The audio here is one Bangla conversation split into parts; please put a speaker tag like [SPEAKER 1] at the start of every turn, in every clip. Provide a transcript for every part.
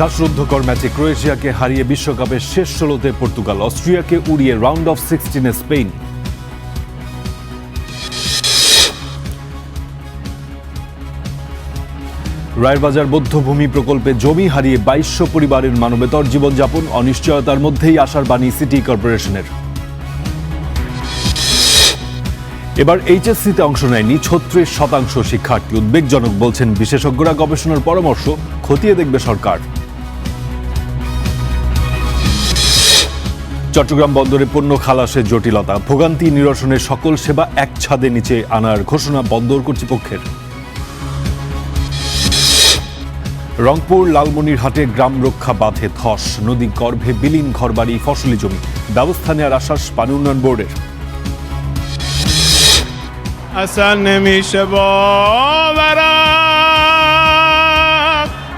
[SPEAKER 1] শ্বাসরুদ্ধকর ম্যাচে ক্রোয়েশিয়াকে হারিয়ে বিশ্বকাপের শেষ ১৬তে পর্তুগাল, অস্ট্রিয়াকে উড়িয়ে রাউন্ড অফ 16-এ স্পেন। রায়েরবাজার বধ্যভূমি প্রকল্পে জমি হারিয়ে ২২০০ পরিবারের মানবেতর জীবনযাপন, অনিশ্চয়তার মধ্যেই আশার বাণী সিটি কর্পোরেশনের। এবার এইচএসসিতে অংশ নেয়নি ৩৬% শিক্ষার্থী, উদ্বেগজনক বলছেন বিশেষজ্ঞরা। গবেষণার পরামর্শ খতিয়ে দেখবে সরকার। চট্টগ্রাম বন্দরে পণ্য খালাসের জটিলতা, ভোগান্তি নিরসনের সকল সেবা এক ছাদের নিচে আনার ঘোষণা বন্দর কর্তৃপক্ষের। রংপুর লালমনিরহাটে গ্রাম রক্ষা বাঁধে ধস, নদী গর্ভে বিলীন ঘরবাড়ি, ফসলি জমি, ব্যবস্থা নেওয়ার আশ্বাস পানি উন্নয়ন বোর্ডের।
[SPEAKER 2] اصلا نمیشه باورم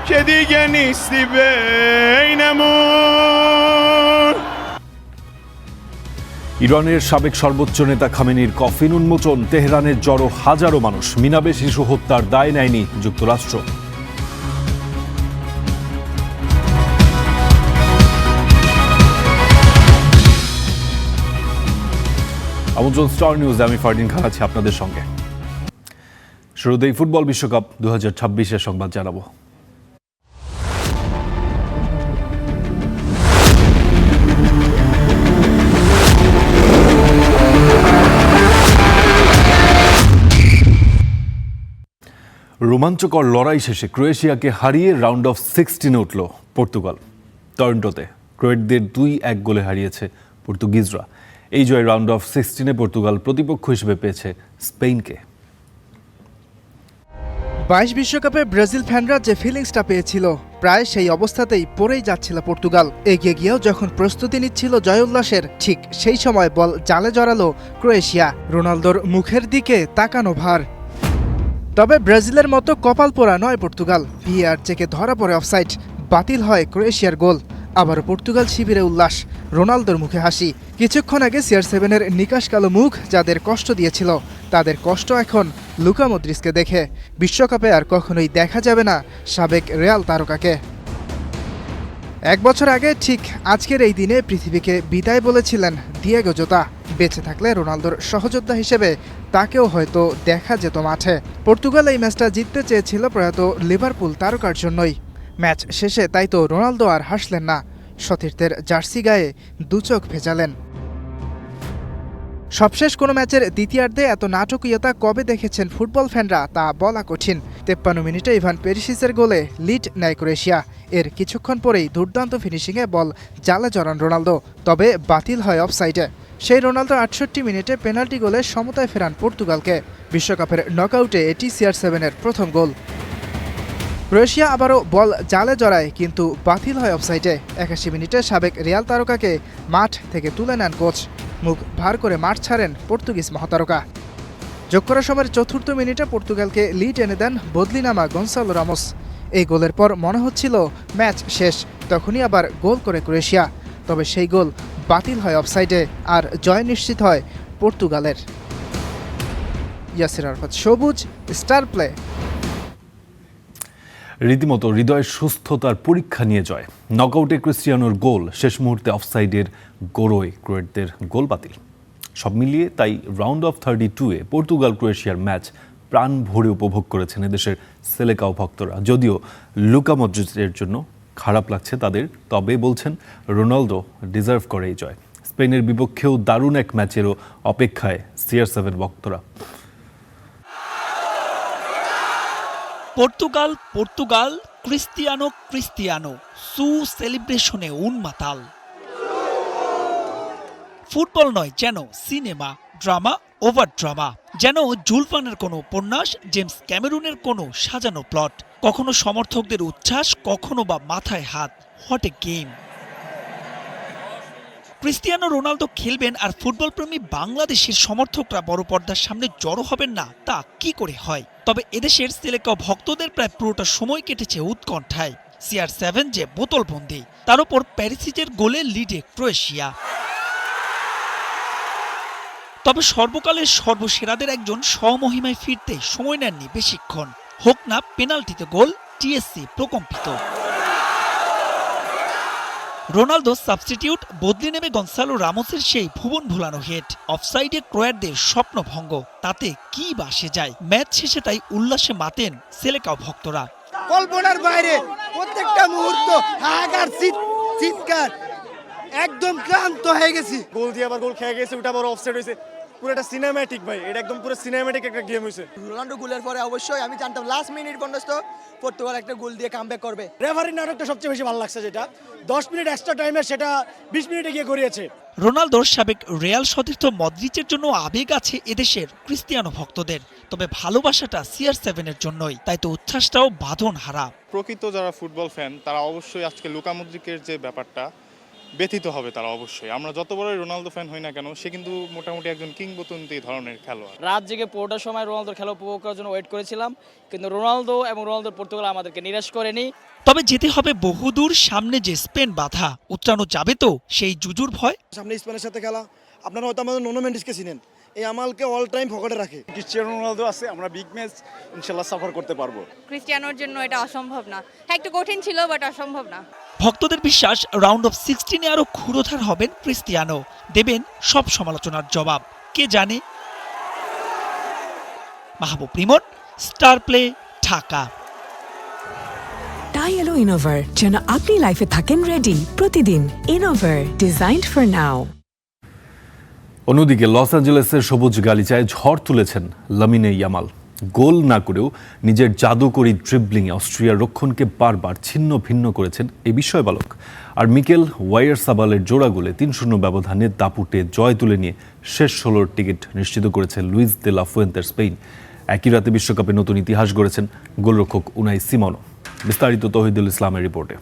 [SPEAKER 2] که دیگه نیستی بینمون।
[SPEAKER 1] ইরানের সাবেক সর্বোচ্চ নেতা খামেনির কফিন উন্মোচন, তেহরানের জড়ো হাজারো মানুষ, মিনাবে শিশু হত্যার দায় নেয়নি যুক্তরাষ্ট্র। আমন্ত্রণ স্টার নিউজে, আমি ফারদিন খান আছি আপনাদের সঙ্গে। শুরুতেই ফুটবল বিশ্বকাপ 2026-এর সংবাদ জানাবো। রোমাঞ্চকর লড়াই শেষে ক্রোয়েশিয়াকে হারিয়ে রাউন্ড অফ 16-এ উঠল পর্তুগাল। টরন্টোতে ক্রোয়েটদের ২-১ গোলে হারিয়েছে পর্তুগিজরা। এই জয় রাউন্ড অফ 16-এ পর্তুগাল প্রতিপক্ষ হিসেবে পেয়েছে স্পেনকে।
[SPEAKER 3] ২২ বিশ্বকাপে ব্রাজিল ফ্যানরা যে ফিলিংসটা পেয়েছিল, প্রায় সেই অবস্থাতেই পড়েই যাচ্ছিল পর্তুগাল। এগিয়ে গিয়েও যখন প্রস্তুতি নিচ্ছিল জয় উল্লাসের, ঠিক সেই সময় বল জালে জড়ালো ক্রোয়েশিয়া। রোনালদোর মুখের দিকে তাকানো ভার। তবে ব্রাজিলের মতো কপাল পোড়া নয় পর্তুগাল। ভিএআর চেকে ধরা পড়ে অফসাইড, বাতিল হয় ক্রোয়েশিয়ার গোল। আবারও পর্তুগাল শিবিরে উল্লাস, রোনালদোর মুখে হাসি। কিছুক্ষণ আগে CR7-এর নিকাশ কালো মুখ যাদের কষ্ট দিয়েছিল, তাদের কষ্ট এখন লুকা মদ্রিচকে দেখে। বিশ্বকাপে আর কখনোই দেখা যাবে না সাবেক রিয়াল তারকাকে। ১ বছর আগে ঠিক আজকের এই দিনে পৃথিবীকে বিদায় বলেছিলেন দিয়েগো জোতা। বেঁচে থাকলে রোনালদোর সহযোদ্ধা হিসেবে তাকেও হয়তো দেখা যেত মাঠে। পর্তুগাল এই ম্যাচটা জিততে চেয়েছিল প্রয়াত লিভারপুল তারকার জন্যই। ম্যাচ শেষে তাই তো রোনালদো আর হাসলেন না, সতীর্থের জার্সি গায়ে দুচোখ ভেজালেন। সবশেষ কোনো ম্যাচের দ্বিতীয়ার্ধে এত নাটকীয়তা কবে দেখেছেন ফুটবল ফ্যানরা তা বলা কঠিন। 53 মিনিটে ইভান পেরিসিচের গোলে লিড নেয় ক্রোয়েশিয়া। এর কিছুক্ষণ পরেই দুর্দান্ত ফিনিশিংয়ে বল জালে জড়ান রোনালদো, তবে বাতিল হয় অফসাইডে। সেই রোনালদো 68 মিনিটে পেনাল্টি গোলে সমতায় ফেরান পর্তুগালকে। বিশ্বকাপের নকআউটে এটি CR7-এর প্রথম গোল। ক্রোয়েশিয়া আবারও বল জালে জড়ায়, কিন্তু বাতিল হয় অফসাইডে। 81 মিনিটে সাবেক রিয়াল তারকাকে মাঠ থেকে তুলে নেন কোচ। মুখ ভার করে মাঠ ছাড়েন পর্তুগিজ মহাতারকা। যোগ করা সময়ের ৪র্থ মিনিটে পর্তুগালকে লিড এনে দেন বদলি নামা গনসালো রামোস। এই গোলের পর মনে হচ্ছিল ম্যাচ শেষ, তখনই আবার গোল করে ক্রোয়েশিয়া। তবে সেই গোল বাতিল হয় অফসাইডে, আর জয় নিশ্চিত হয় পর্তুগালের। ইয়াসির আরাফাত, সবুজ, স্টার প্লে।
[SPEAKER 1] রীতিমতো হৃদয়ের সুস্থতার পরীক্ষা নিয়ে জয়। নকআউটে ক্রিস্টিয়ানোর গোল, শেষ মুহূর্তে অফসাইডের গড়োয় ক্রোয়েটদের গোল বাতিল। সব মিলিয়ে তাই রাউন্ড অফ 32-এ পর্তুগাল ক্রোয়েশিয়ার ম্যাচ প্রাণ ভরে উপভোগ করেছেন এদেশের সেলেকাও ভক্তরা। যদিও লুকা মদ্রিচের জন্য খারাপ লাগছে তাদের, তবে বলছেন রোনালদো ডিজার্ভ করে এই জয়। স্পেনের বিপক্ষেও দারুণ এক ম্যাচেরও অপেক্ষায় CR7 ভক্তরা।
[SPEAKER 4] পর্তুগাল পর্তুগাল, ক্রিস্টিয়ানো সু সেলিব্রেশনে উন্মাতাল। ফুটবল নয়, যেন সিনেমা, ড্রামা ওভার ড্রামা, যেন জুল ভার্নের কোনো উপন্যাস, জেমস ক্যামেরুনের কোনো সাজানো প্লট। কখনো সমর্থকদের উচ্ছ্বাস, কখনো বা মাথায় হাত। What a game! Cristiano Ronaldo খেলবেন আর ফুটবল প্রেমী বাংলাদেশের সমর্থকরা বড় পর্দার সামনে জড়ো হবেন না, তা কি করে হয়? তবে এদেশের সেলেকাও ভক্তদের প্রায় পুরোটা সময় কেটেছে উৎকণ্ঠায়। CR7 যে বোতলবন্দি, তার উপর পেরিসিচের গোলে লিডে ক্রোয়েশিয়া। তবে সর্বকালের সর্বসেরাদের একজন স্বমহিমায় ফিরতে সময় নেননি বেশিক্ষণ। হোক না পেনাল্টিতে গোল, TSC প্রকম্পিত। রোনালদো সাবস্টিটিউট, বদলি নেমে গনসালো রামোসের সেই ভুবন ভুলানো হেড, অফসাইডে ক্রোয়াটদের স্বপ্নভঙ্গ, তাতে কি বাসে যায়? ম্যাচ শেষে তাই উল্লাসে মাতেন সেলেকাও ভক্তরা।
[SPEAKER 5] কল্পনার বাইরে প্রত্যেকটা মুহূর্ত হাহাকার, চিৎকার, একদম ক্লান্ত হয়ে গেছি।
[SPEAKER 6] গোল দিয়ে আবার গোল খেয়ে গেছে, ওটা আবার অফসাইড হয়েছে। পুরো একটা সিনেম্যাটিক ভাই, এটা একদম পুরো সিনেম্যাটিক একটা গেম হয়েছে।
[SPEAKER 5] রোনাল্ডো গোলের পরে অবশ্যই আমি জানতাম লাস্ট মিনিট পর্যন্ত পর্তুগাল একটা গোল দিয়ে কামব্যাক করবে। রেফারির নাটকটা সবচেয়ে বেশি ভালো লাগছে, যেটা 10 মিনিট এক্সট্রা টাইমে সেটা 20 মিনিটে গিয়ে করিয়েছে।
[SPEAKER 4] রোনালদোর সাবেক রিয়াল সতীর্থ মদ্রিচের জন্য আবেগ আছে এদেশের ক্রিস্টিয়ানো ভক্তদের, তবে ভালোবাসাটা CR7-এর জন্যই, তাই তো উচ্ছ্বাসটাও বাঁধন হারা।
[SPEAKER 7] প্রকৃত যারা ফুটবল ফ্যান তারা অবশ্যই আজকে লুকা মদ্রিকের যে ব্যাপারটা ব্যথিত হবে তারা অবশ্যই। আমরা যত বড় রোনালদো ফ্যান হই না কেন, সে কিন্তু মোটামুটি একজন কিংবদন্তি ধরনের খেলোয়াড়।
[SPEAKER 8] রাত জেগে পুরোটার সময় রোনালদোর খেলা উপভোগ করার জন্য ওয়েট করেছিলাম, কিন্তু রোনালদো এবং রোনালদোর পর্তুগাল আমাদেরকে নিরাশ করেনি।
[SPEAKER 4] তবে যেতে হবে বহুদূর, সামনে যে স্পেন বাধা, উত্তরানো যাবে তো সেই জুজুর ভয়?
[SPEAKER 5] সামনে স্পেনের সাথে খেলা, আপনারা হয়তো আমাদের নোনো মেন্ডিসকে চিনেন, এই আমালকে অল টাইম ফকটে রাখে।
[SPEAKER 6] ক্রিস্টিয়ানো রোনালদো আছে, আমরা বিগ ম্যাচ ইনশাআল্লাহ সাফার করতে পারবো।
[SPEAKER 9] ক্রিস্টিয়ানোর জন্য এটা অসম্ভব না। হ্যাঁ, একটু কঠিন ছিল, বাট অসম্ভব না।
[SPEAKER 4] ভক্তদের বিশ্বাস রাউন্ড অফ 16-এ আরো ক্ষুরোধার হবেন ক্রিস্টিয়ানো, দেবেন সব সমালোচনার জবাব। কে জানে। মাহবুব রিমন, স্টার প্লে, ঢাকা।
[SPEAKER 10] টাই এলো ইনোভার, যেন আপনি লাইফে থাকেন রেডি প্রতিদিন। Innova, designed for now.
[SPEAKER 1] অন্যদিকে লস অ্যাঞ্জেলেসের সবুজ গালিচায় ঝড় তুলেছেন লামিনে ইয়ামাল। গোল না করেও নিজের জাদুকরী ড্রিবলিংয়ে অস্ট্রিয়ার রক্ষণকে বারবার ছিন্ন ভিন্ন করেছেন এই বিস্ময়বালক। আর মিকেল ওয়াইয়ারসাবালের জোড়া গোলে 3-0 ব্যবধানে দাপুটে জয় তুলে নিয়ে শেষ 16-র টিকিট নিশ্চিত করেছে লুইস দে লা ফুয়েন্তের স্পেন। একই রাতে বিশ্বকাপে নতুন ইতিহাস গড়েছেন গোলরক্ষক উনাই সিমোনো। বিস্তারিত তৌহিদুল ইসলামের রিপোর্টে।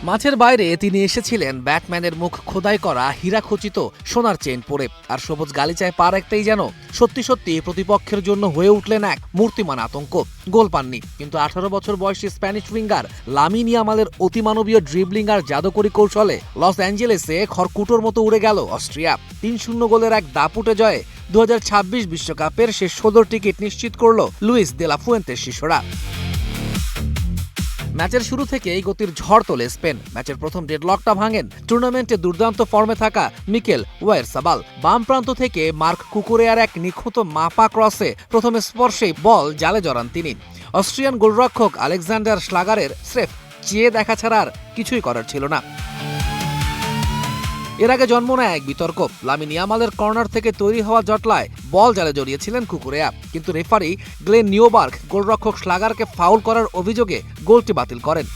[SPEAKER 11] মাঠের বাইরে তিনি এসেছিলেন ব্যাটম্যানের মুখ খোদাই করা হীরাখচিত সোনার চেইন পরে, আর সবুজ গালিচায় পা রাখতেই যেন সত্যি সত্যি প্রতিপক্ষের জন্য হয়ে উঠলেন এক মূর্তিমান আতঙ্ক। গোল পাননি, কিন্তু 18 বছর বয়সী স্প্যানিশ উইঙ্গার লামিন ইয়ামালের অতিমানবীয় ড্রিবলিং আর জাদুকরী কৌশলে লস অ্যাঞ্জেলেসে খড়কুটোর মতো উড়ে গেল অস্ট্রিয়া। 3-0 গোলের এক দাপুটে জয়ে 2026 বিশ্বকাপের শেষ 16 টিকিট নিশ্চিত করল লুইস দে লা ফুয়েন্তের শিষ্যরা। ম্যাচের শুরু থেকেই গতির ঝড় তোলে স্পেন। ম্যাচের প্রথম ডেডলকটা ভাঙেন টুর্নামেন্টে দুর্দান্ত ফর্মে থাকা মিকেল ওয়াইয়ারসাবাল। বাম প্রান্ত থেকে মার্ক কুকুরেয়ার এক নিখুঁত মাপা ক্রসে প্রথম স্পর্শেই বল জালে জড়ান তিনি। অস্ট্রিয়ান গোলরক্ষক আলেকজান্ডার শ্লাগারের স্রেফ চেয়ে দেখা ছাড়া আর কিছুই করার ছিল না। এর আগে জন্ম নেয় এক বিতর্ক। লামিন ইয়ামালের কর্নার থেকে তৈরি হওয়া জটলায় বল জালে জড়িয়েছিলেন কুকুরেয়া, কিন্তু রেফারি গ্লেন নিওবার্গ গোলরক্ষক শ্লাগারকে ফাউল করার অভিযোগে গোলটি বাতিল করেন।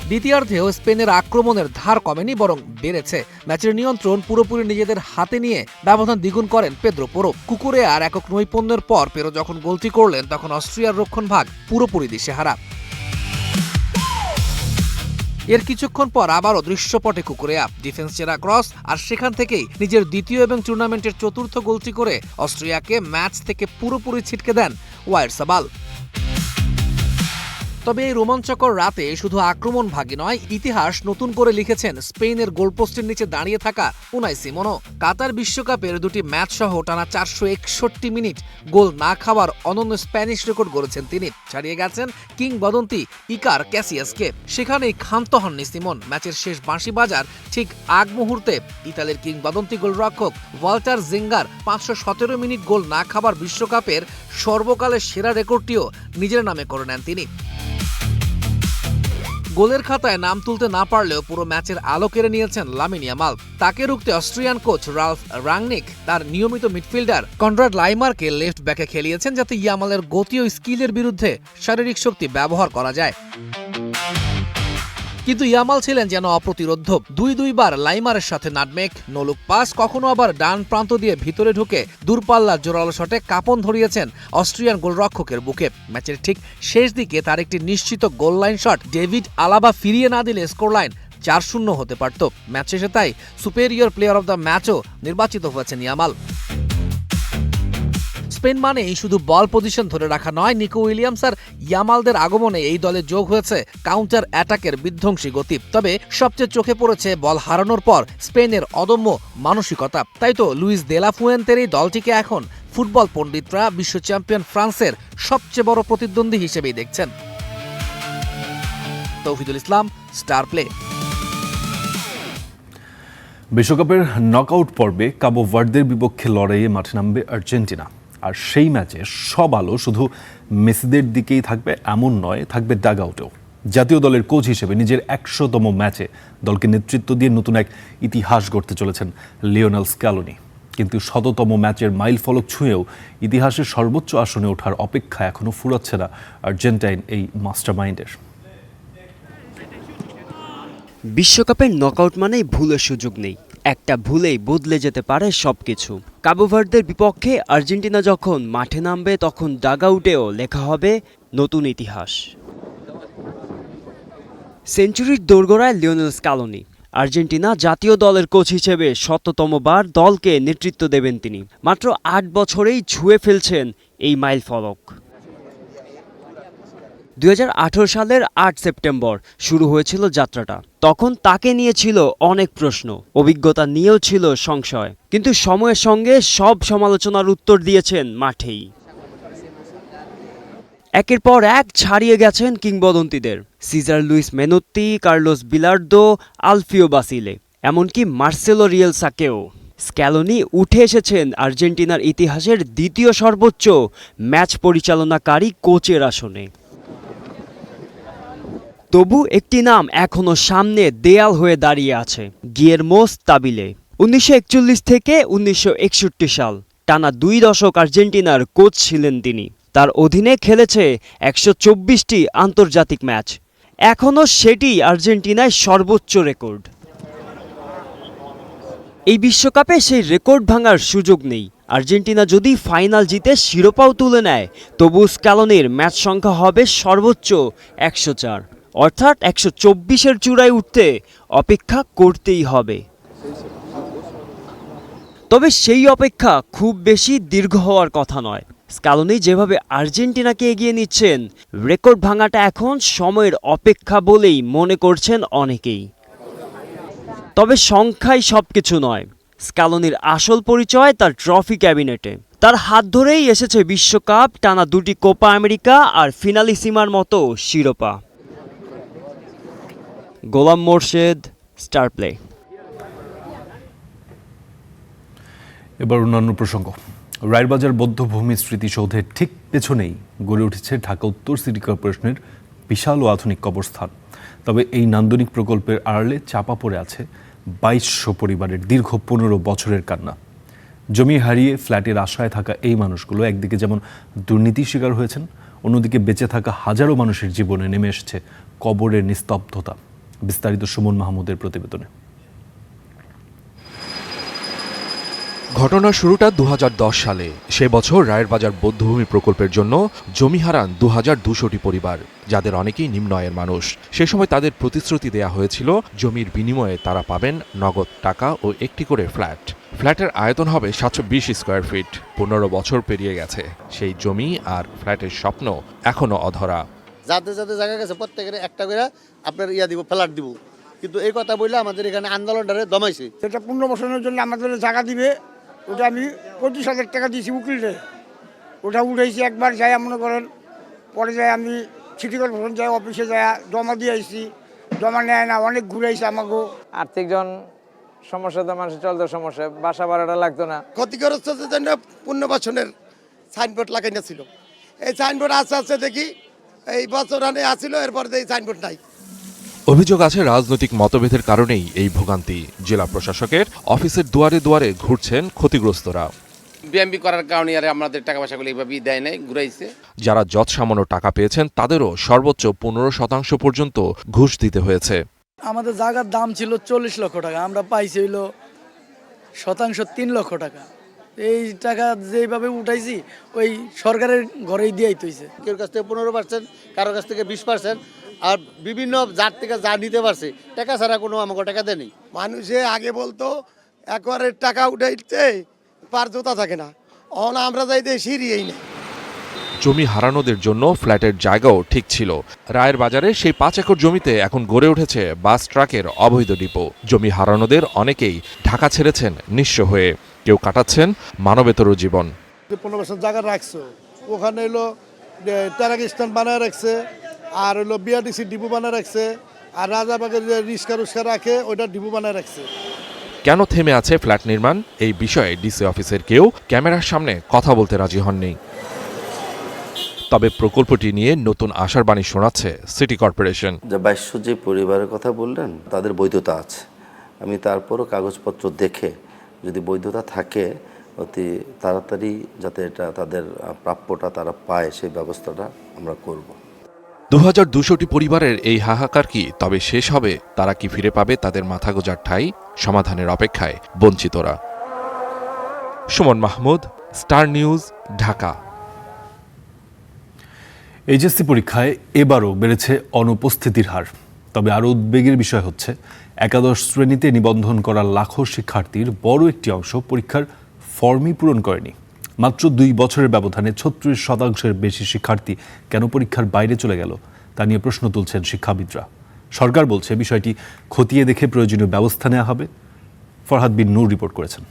[SPEAKER 11] দ্বিতীয়ার্ধেও স্পেনের আক্রমণের ধার কমেনি, বরং বেড়েছে। ম্যাচের নিয়ন্ত্রণ পুরোপুরি নিজেদের হাতে নিয়ে ব্যবধান দ্বিগুণ করেন পেদ্রো পোরো। কুকুরেয়ার একক নৈপুণ্যের পর পেরো যখন গোলটি করলেন, তখন অস্ট্রিয়ার রক্ষণভাগ পুরোপুরি দিশেহারা। এর কিছুক্ষণ পর আবারও দৃশ্যপটে কুকুরেয়া ডিফেন্স চেরা ক্রস, আর সেখান থেকেই নিজের দ্বিতীয় এবং টুর্নামেন্টের চতুর্থ গোলটি করে অস্ট্রিয়াকে ম্যাচ থেকে পুরোপুরি ছিটকে দেন ওয়াইয়ারসাবাল। তবে এই রোমাঞ্চকর রাতে শুধু আক্রমণ ভাগী নয়, ইতিহাস নতুন করে লিখেছেন স্পেনের গোলপোস্টের নিচে দাঁড়িয়ে থাকা উনাই সিমোনো। কাতার বিশ্বকাপের 2টি ম্যাচ সহ টানা 461 মিনিট গোল না খাওয়ার অনন্য স্প্যানিশ রেকর্ড গড়েছেন তিনি। ছাড়িয়ে গেছেন কিংবদন্তি ইকার ক্যাসিয়াসকে। সেখানেই ক্ষান্ত হননি সিমন। ম্যাচের শেষ বাঁশি বাজার ঠিক আগ মুহূর্তে ইতালির কিংবদন্তি গোলরক্ষক ওয়াল্টার জিঙ্গার 517 মিনিট গোল না খাবার বিশ্বকাপের সর্বকালের সেরা রেকর্ডটিও নিজের নামে করে নেন তিনি। গোলের খাতায় নাম তুলতে না পারলেও পুরো ম্যাচের আলো কেড়ে নিয়েছেন লামিন ইয়ামাল। তাকে রুখতে অস্ট্রিয়ান কোচ রালফ রাংনিক তার নিয়মিত মিডফিল্ডার কনরাড লাইমারকে লেফট ব্যাকে খেলিয়েছেন, যাতে ইয়ামালের গতি ও স্কিলের বিরুদ্ধে শারীরিক শক্তি ব্যবহার করা যায়। কিন্তু ইয়ামাল ছিলেন যেন অপ্রতিরোধ্য। দুইবার লাইমারের সাথে নাটমেক, নোলুক পাস, কখনো আবার ডান প্রান্ত দিয়ে ভিতরে ঢুকে দূরপাল্লার জোরালো শটে কাঁপন ধরিয়েছেন অস্ট্রিয়ান গোলরক্ষকের বুকে। ম্যাচের ঠিক শেষ দিকে তার একটি নিশ্চিত goal line shot David Alaba ফিরিয়ে না দিলে স্কোর লাইন 4-0 হতে পারত। ম্যাচ শেষে তাই সুপেরিয়র প্লেয়ার অব দ্য ম্যাচও নির্বাচিত হয়েছেন ইয়ামাল। স্পেন মানেই শুধু বল পজিশন ধরে রাখা নয়, নিকো উইলিয়ামস আর ইয়ামালদের আগমনে এই দলে যোগ হয়েছে কাউন্টার অ্যাটাকের বিধ্বংসী গতি। তবে সবচেয়ে চোখে পড়েছে বল হারানোর পর স্পেনের অদম্য মানসিকতা। তাই তো লুইস দে লা ফুয়েন্তের এই দলটিকে এখন ফুটবল পণ্ডিতরা বিশ্ব চ্যাম্পিয়ন ফ্রান্সের সবচেয়ে বড় প্রতিদ্বন্দ্বী হিসেবেই দেখছেন। তৌহিদুল ইসলাম, স্টার প্লে।
[SPEAKER 1] বিশ্বকাপের নকআউট পর্বে কাবো ভার্দের বিপক্ষে লড়াইয়ে মাঠে নামবে আর্জেন্টিনা। আর সেই ম্যাচে সব আলো শুধু মেসিদের দিকেই থাকবে এমন নয়, থাকবে ডাগ আউটেও। জাতীয় দলের কোচ হিসেবে নিজের ১০০তম ম্যাচে দলকে নেতৃত্ব দিয়ে নতুন এক ইতিহাস গড়তে চলেছেন লিওনেল স্ক্যালোনি। কিন্তু ১০০তম ম্যাচের মাইল ফলক ছুঁয়েও ইতিহাসের সর্বোচ্চ আসনে ওঠার অপেক্ষা এখনও ফুরাচ্ছে না আর্জেন্টাইন এই মাস্টারমাইন্ডের।
[SPEAKER 12] বিশ্বকাপের নকআউট মানেই ভুলের সুযোগ নেই, একটা ভুলেই বদলে যেতে পারে সবকিছু। কাবো ভার্দের বিপক্ষে আর্জেন্টিনা যখন মাঠে নামবে তখন ডাগআউটেও লেখা হবে নতুন ইতিহাস। সেঞ্চুরির দোরগোড়ায় লিওনেল স্ক্যালোনি। আর্জেন্টিনা জাতীয় দলের কোচ হিসেবে ১০০তমবার দলকে নেতৃত্ব দেবেন তিনি। মাত্র ৮ বছরেই ছুঁয়ে ফেলছেন এই মাইল ফলক। ২০১৮ সালের ৮ সেপ্টেম্বর শুরু হয়েছিল যাত্রাটা। তখন তাকে নিয়ে ছিল অনেক প্রশ্ন, অভিজ্ঞতা নিয়েও ছিল সংশয়, কিন্তু সময়ের সঙ্গে সব সমালোচনার উত্তর দিয়েছেন মাঠেই। একের পর এক ছাড়িয়ে গেছেন কিংবদন্তিদের, সিজার লুইস মেনোত্তি, কার্লোস বিলার্দো, আলফিও বাসিলে, এমনকি মার্সেলো রিয়েলসাকেও। স্ক্যালোনি উঠে এসেছেন আর্জেন্টিনার ইতিহাসের দ্বিতীয় সর্বোচ্চ ম্যাচ পরিচালনাকারী কোচের আসনে। তবু একটি নাম এখনো সামনে দেয়াল হয়ে দাঁড়িয়ে আছে, গিয়েরমো স্তাবিলে। ১৯৪১ থেকে ১৯৬১ সাল টানা ২ দশক আর্জেন্টিনার কোচ ছিলেন তিনি। তার অধীনে খেলেছে ১২৪টি আন্তর্জাতিক ম্যাচ। এখনও সেটি আর্জেন্টিনায় সর্বোচ্চ রেকর্ড। এই বিশ্বকাপে সেই রেকর্ড ভাঙার সুযোগ নেই। আর্জেন্টিনা যদি ফাইনাল জিতে শিরোপাও তুলে নেয়, তবু স্ক্যালোনির ম্যাচ সংখ্যা হবে সর্বোচ্চ ১০৪, অর্থাৎ ১২৪-এর চূড়ায় উঠতে অপেক্ষা করতেই হবে। তবে সেই অপেক্ষা খুব বেশি দীর্ঘ হওয়ার কথা নয়। স্ক্যালোনি যেভাবে আর্জেন্টিনাকে এগিয়ে নিচ্ছেন, রেকর্ড ভাঙাটা এখন সময়ের অপেক্ষা বলেই মনে করছেন অনেকেই। তবে সংখ্যাই সবকিছু নয়, স্ক্যালোনির আসল পরিচয় তার ট্রফি ক্যাবিনেটে। তার হাত ধরেই এসেছে বিশ্বকাপ, টানা ২টি কোপা আমেরিকা আর ফিনালিসিমার মতো শিরোপা। গোলাম মোর্শেদ, স্টার প্লে।
[SPEAKER 1] এবার অন্যান্য প্রসঙ্গ। রায়েরবাজার বৌদ্ধভূমি স্মৃতিসৌধের ঠিক পেছনেই গড়ে উঠেছে ঢাকা উত্তর সিটি কর্পোরেশনের বিশাল ও আধুনিক কবরস্থান। তবে এই নান্দনিক প্রকল্পের আড়ালে চাপা পড়ে আছে ২২০০ পরিবারের দীর্ঘ ১৫ বছরের কান্না। জমি হারিয়ে ফ্ল্যাটের আশায় থাকা এই মানুষগুলো একদিকে যেমন দুর্নীতির শিকার হয়েছেন, অন্যদিকে বেঁচে থাকা হাজারো মানুষের জীবনে নেমে এসেছে কবরের নিস্তব্ধতা। বিস্তারিত সুমন মাহমুদের প্রতিবেদনে।
[SPEAKER 13] ঘটনার শুরুটা ২০১০ সালে। সে বছর রায়েরবাজার বৌদ্ধভূমি প্রকল্পের জন্য জমি হারান ২২০০টি পরিবার, যাদের অনেকেই নিম্ন আয়ের মানুষ। সে সময় তাদের প্রতিশ্রুতি দেয়া হয়েছিল জমির বিনিময়ে তারা পাবেন নগদ টাকা ও একটি করে ফ্ল্যাট। ফ্ল্যাটের আয়তন হবে ৭২০ স্কোয়ার ফিট। ১৫ বছর পেরিয়ে গেছে, সেই জমি আর ফ্ল্যাটের স্বপ্ন এখনো অধরা।
[SPEAKER 5] যাদের যাদের জায়গা গেছে প্রত্যেকের একটা করে আপনার দিব, ফ্ল্যাট দিব, কিন্তু এই কথা বললে আমাদের এখানে আন্দোলনটারে দমাইছে।
[SPEAKER 14] সেটা ১৫ বছরের জন্য আমাদের জায়গা দিবে, ওটা আমি ২৫,০০০ টাকা দিয়েছি উকিলে। ওটা উঠেছি একবার যাই, মনে করেন পরে যাই আমি সিটি কর্পোরেশন যাই, অফিসে যাই জমা দিয়ে আইছি, জমা নেয় না, অনেক ঘুরাইছে আমাকে।
[SPEAKER 8] আর্থিক সমস্যা তো মানুষের চলতে সমস্যা, বাসা ভাড়াটা লাগতো না।
[SPEAKER 5] ক্ষতিগ্রস্তদের জন্য পুনর্বাসনের সাইনবোর্ড লাগাই ছিল। এই সাইনবোর্ড আস্তে আস্তে দেখি এই বছর আসছিল, এরপর এই সাইনবোর্ড নাই।
[SPEAKER 13] অভিযোগ আছে রাজনৈতিক মতভেদের কারণেই এই ভোগান্তি। জেলা প্রশাসকের অফিসের দুয়ারে দুয়ারে ঘুরছেন ক্ষতিগ্রস্তরা।
[SPEAKER 15] বিএমপি করার কারণে আর আমাদের টাকা পয়সাগুলো এইভাবেই দেয় নাই, ঘুরাইছে।
[SPEAKER 13] যারা যৎসামান্য টাকা পেয়েছেন তাদেরও সর্বোচ্চ ১৫% পর্যন্ত ঘুষ দিতে হয়েছে।
[SPEAKER 16] আমাদের জায়গার দাম ছিল ৪০ লক্ষ টাকা, আমরা পাইছি হইল শতাংশ ৩ লক্ষ টাকা। এই টাকা যেভাবে উঠাইছি ওই সরকারের ঘরেই দিয়েই তৈছে।
[SPEAKER 5] কেউ কাছ থেকে 15%, কারো কাছ থেকে 20%, আর বিভিন্ন জাত থেকে যা নিতে পারছে টাকা ছাড়া কোনো আমাকে টাকা দেয়নি। মানুষে আগে বলতো একবারে টাকা উঠাইতে পার জোতা থাকে না, আমরা যাইতে সিঁড়িয়েই না।
[SPEAKER 13] জমি হারানোদের জন্য ফ্ল্যাটের জায়গাও ঠিক ছিল। রায়ের বাজারে সেই ৫ একর জমিতে এখন গড়ে উঠেছে বাস ট্রাকের অবৈধ ডিপো। জমি হারানোদের অনেকেই ঢাকা ছেড়েছেন নিঃস্ব হয়ে, কেউ কাটাচ্ছেন মানবেতর জীবন।
[SPEAKER 17] 15% জায়গা রাখছো, ওখানে এলো ট্রাক স্ট্যান্ড বানায় রাখছে,
[SPEAKER 5] আর হলো বিআরটিসি ডিপো বানায় রাখছে, আর রাজাবাগের যে রিস্কা রুস্কা রাখে ওইটা ডিপো বানায় রাখছে।
[SPEAKER 13] কেন থেমে আছে ফ্ল্যাট নির্মাণ, এই বিষয়ে ডিসি অফিসের কেউ ক্যামেরার সামনে কথা বলতে রাজি হননি। তবে প্রকল্পটি নিয়ে নতুন আশার বাণী শোনাচ্ছে সিটি কর্পোরেশন।
[SPEAKER 17] 2200 যে পরিবারের কথা বললেন তাদের বৈধতা আছে, আমি তারপরও কাগজপত্র দেখে যদি বৈধতা থাকে অতি তাড়াতাড়ি যাতে এটা তাদের প্রাপ্যটা তারা পায় সেই ব্যবস্থাটা আমরা করব।
[SPEAKER 13] 2200টি পরিবারের এই হাহাকার কি তবে শেষ হবে? তারা কি ফিরে পাবে তাদের মাথা গোজার ঠাঁই? সমাধানের অপেক্ষায় বঞ্চিতরা। Suman Mahmud, Star News, Dhaka.
[SPEAKER 1] HSC পরীক্ষায় এবারও বেড়েছে অনুপস্থিতির হার। তবে আরও উদ্বেগের বিষয় হচ্ছে একাদশ শ্রেণীতে নিবন্ধন করা লাখো শিক্ষার্থীর বড় একটি অংশ পরীক্ষার ফর্মই পূরণ করেনি। মাত্র 2 বছরের ব্যবধানে 36% বেশি শিক্ষার্থী কেন পরীক্ষার বাইরে চলে গেল তা নিয়ে প্রশ্ন তুলছেন শিক্ষাবিদরা। সরকার বলছে বিষয়টি খতিয়ে দেখে প্রয়োজনীয় ব্যবস্থা নেওয়া হবে। ফরহাদ বিন নূর রিপোর্ট করেছেন।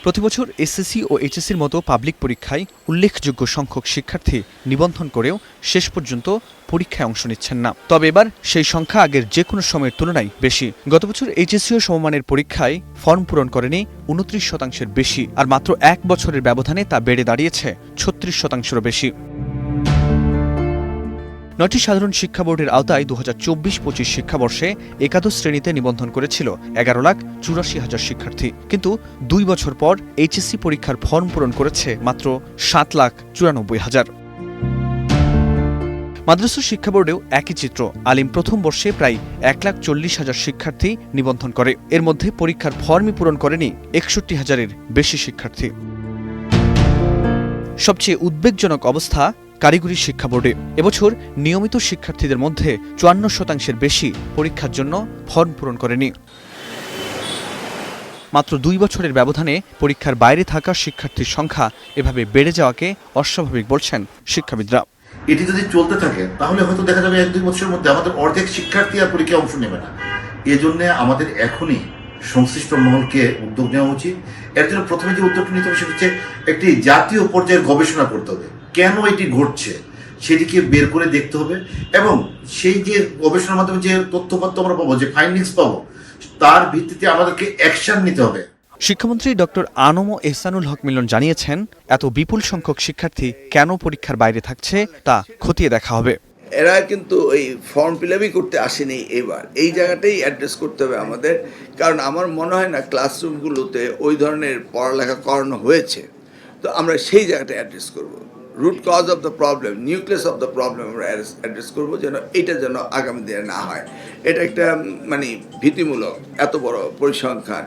[SPEAKER 18] প্রতিবছর এসএসসি ও এইচএসসির মতো পাবলিক পরীক্ষায় উল্লেখযোগ্য সংখ্যক শিক্ষার্থী নিবন্ধন করেও শেষ পর্যন্ত পরীক্ষায় অংশ নিচ্ছেন না। তবে এবার সেই সংখ্যা আগের যে কোনো সময়ের তুলনায় বেশি। গত বছর এইচএসসি ও সমমানের পরীক্ষায় ফর্ম পূরণ করেনি 29% বেশি, আর মাত্র 1 বছরের ব্যবধানে তা বেড়ে দাঁড়িয়েছে 36%-এরও বেশি। 9টি সাধারণ শিক্ষা বোর্ডের আওতায় 2024-25 শিক্ষাবর্ষে একাদশ শ্রেণীতে নিবন্ধন করেছিল 11,84,000 শিক্ষার্থী। কিন্তু 2 বছর পর এইচএসসি পরীক্ষার ফর্ম পূরণ করেছে মাত্র 7,94,000। মাদ্রাসা শিক্ষা বোর্ডেও একই চিত্র। আলিম প্রথম বর্ষে প্রায় 1,40,000 শিক্ষার্থী নিবন্ধন করে, এর মধ্যে পরীক্ষার ফর্মই পূরণ করেনি 61,000-এর বেশি শিক্ষার্থী। সবচেয়ে উদ্বেগজনক অবস্থা কারিগরি শিক্ষা বোর্ডে। এবছর নিয়মিত শিক্ষার্থীদের মধ্যে 54%-এর বেশি পরীক্ষার জন্য ফর্ম পূরণ করেনি। মাত্র 2 বছরের ব্যবধানে পরীক্ষার বাইরে থাকা শিক্ষার্থীর সংখ্যা এভাবে বেড়ে যাওয়াকে অস্বাভাবিক বলছেন শিক্ষাবিদরা।
[SPEAKER 19] এটি যদি চলতে থাকে তাহলে হয়তো দেখা যাবে 1-2 বছরের মধ্যে আমাদের অর্ধেক শিক্ষার্থী আর পরীক্ষায় অংশ নেবে না। এজন্য আমাদের এখনই সংশ্লিষ্ট মহলকে উদ্যোগ নেওয়া উচিত। এর জন্য প্রথমে যে উদ্যোগটি নিতে হবে সেটা হচ্ছে একটি জাতীয় পর্যায়ের গবেষণা করতে হবে, কেন এটি ঘটছে সেটিকে বের করে দেখতে হবে, এবং সেই যে গবেষণার মাধ্যমে যে তথ্যপত্র আমরা পাবো, যে ফাইন্ডিংস পাবো, তার ভিত্তিতে আমাদেরকে অ্যাকশন নিতে হবে।
[SPEAKER 18] শিক্ষামন্ত্রী ডক্টর আনম এহসানুল হক মিলন জানিয়েছেন, এত বিপুল সংখ্যক শিক্ষার্থী কেন পরীক্ষার বাইরে থাকছে তা খতিয়ে দেখা হবে।
[SPEAKER 20] এরা কিন্তু ওই ফর্ম ফিল আপই করতে আসেনি, এবার এই জায়গাটাই অ্যাড্রেস করতে হবে আমাদের। কারণ আমার মনে হয় না ক্লাসরুমগুলোতে ওই ধরনের পড়ালেখা করানো হয়েছে। তো আমরা সেই জায়গাটা অ্যাড্রেস করব, root cause of the problem, nucleus of the problem আমরা অ্যাড্রেস করবো, যেন এটা যেন আগামী দিনে না হয়। এটা একটা ভীতিমূলক এত বড় পরিসংখ্যান।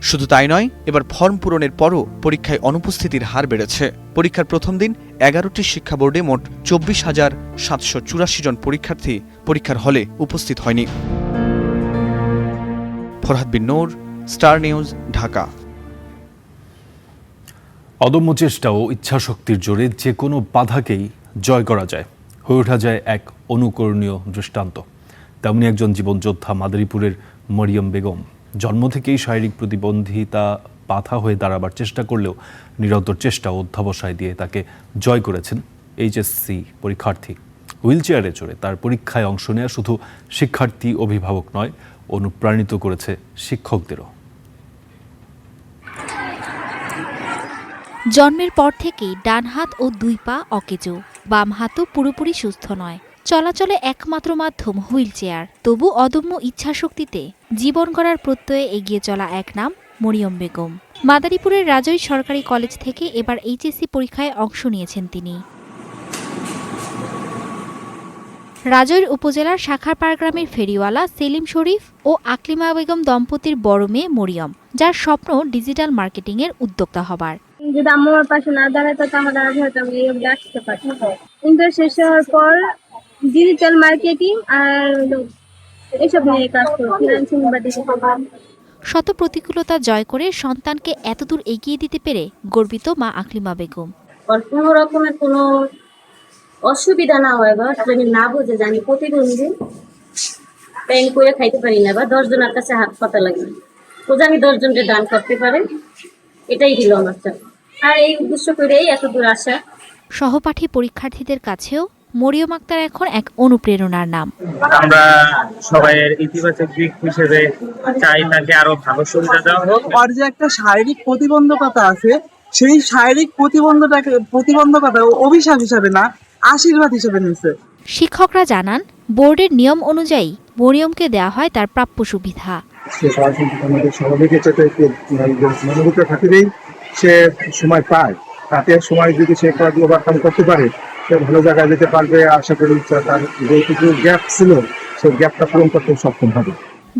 [SPEAKER 18] শুধু তাই নয়, এবার ফর্ম পূরণের পরও পরীক্ষায় অনুপস্থিতির হার বেড়েছে। পরীক্ষার প্রথম দিন 11টি শিক্ষা বোর্ডে মোট 24,784 জন পরীক্ষার্থী পরীক্ষার হলে উপস্থিত হয়নি। ফরহাদ বিন নূর, স্টার নিউজ, ঢাকা।
[SPEAKER 1] অদম্য চেষ্টা ও ইচ্ছাশক্তির জোরে যে কোনো বাধাকেই জয় করা যায়, হয়ে ওঠা যায় এক অনুকরণীয় দৃষ্টান্ত। তেমনি একজন জীবনযোদ্ধা মাদারীপুরের মরিয়ম বেগম। জন্ম থেকেই শারীরিক প্রতিবন্ধিতা বাধা হয়ে দাঁড়াবার চেষ্টা করলেও নিরন্তর চেষ্টা ও অধ্যবসায় দিয়ে তাকে জয় করেছেন এইচএসসি পরীক্ষার্থী। হুইলচেয়ারে চড়ে তার পরীক্ষায় অংশ নেওয়া শুধু শিক্ষার্থী অভিভাবক নয়, অনুপ্রাণিত করেছে শিক্ষকদেরও।
[SPEAKER 21] জন্মের পর থেকেই ডান হাত ও 2 পা অকেজো, বাম হাতও পুরোপুরি সুস্থ নয়। চলাচলে একমাত্র মাধ্যম হুইলচেয়ার। তবু অদম্য ইচ্ছাশক্তিতে জীবন গড়ার প্রত্যয়ে এগিয়ে চলা এক নাম মরিয়ম বেগম। মাদারীপুরের রাজৈ সরকারি কলেজ থেকে এবার এইচএসসি পরীক্ষায় অংশ নিয়েছেন তিনি। রাজৈর উপজেলার শাখারপাড় গ্রামের ফেরিওয়ালা সেলিম শরীফ ও আকলিমা বেগম দম্পতির বড় মেয়ে মরিয়ম, যার স্বপ্ন ডিজিটাল মার্কেটিংয়ের উদ্যোক্তা হবার।
[SPEAKER 22] যদি আমার পাশে না দাঁড়াতো তাহলে আজ হয়তো আমি এই আসতে পারতাম। ইন্টার শেষ হওয়ার পর ডিজিটাল মার্কেটিং আর এসব নিয়ে কাজ করি, ফিনান্সিং বা ডিজিটাল।
[SPEAKER 21] শত প্রতিকূলতা জয় করে সন্তানকে এতদূর এগিয়ে দিতে পেরে গর্বিত মা আকলিমা বেগম।
[SPEAKER 22] কোনো রকমের কোনো অসুবিধা না হয় বা যদি না বুঝে জানি প্রতিবন্ধী ব্যাংক করে খাইতে পারি না বা 10 জনের কাছে হাত পাতা লাগে, তো জানি 10 জনকে দান করতে পারে, এটাই হলো আমার চাপ। আর এই উদ্দেশ্য করেই এত দূর আসা।
[SPEAKER 21] সহপাঠী পরীক্ষার্থীদের কাছেও মরিয়ম আক্তার এখন এক অনুপ্রেরণার নাম।
[SPEAKER 2] আমরা সবাইয়ের ইতিবাচক দিক হিসেবে চাই তাকে আরো ভালো সুবিধা দেওয়া হোক।
[SPEAKER 3] আর যে একটা শারীরিক প্রতিবন্ধকতা আছে, সেই শারীরিক প্রতিবন্ধকতা অভিশাপ হিসাবে না, আশীর্বাদ হিসেবে নিচ্ছে।
[SPEAKER 21] শিক্ষকরা জানান, বোর্ডের নিয়ম অনুযায়ী মরিয়মকে দেওয়া হয় তার প্রাপ্য সুবিধা।
[SPEAKER 3] সে সময় পায়, তাতে সময় যদি সে ওভারকাম করতে পারে, সে ভালো জায়গায় যেতে পারবে। আশা করি তার যেটুকু গ্যাপ ছিল, সেই গ্যাপটা পূরণ করতে সক্ষম হবে।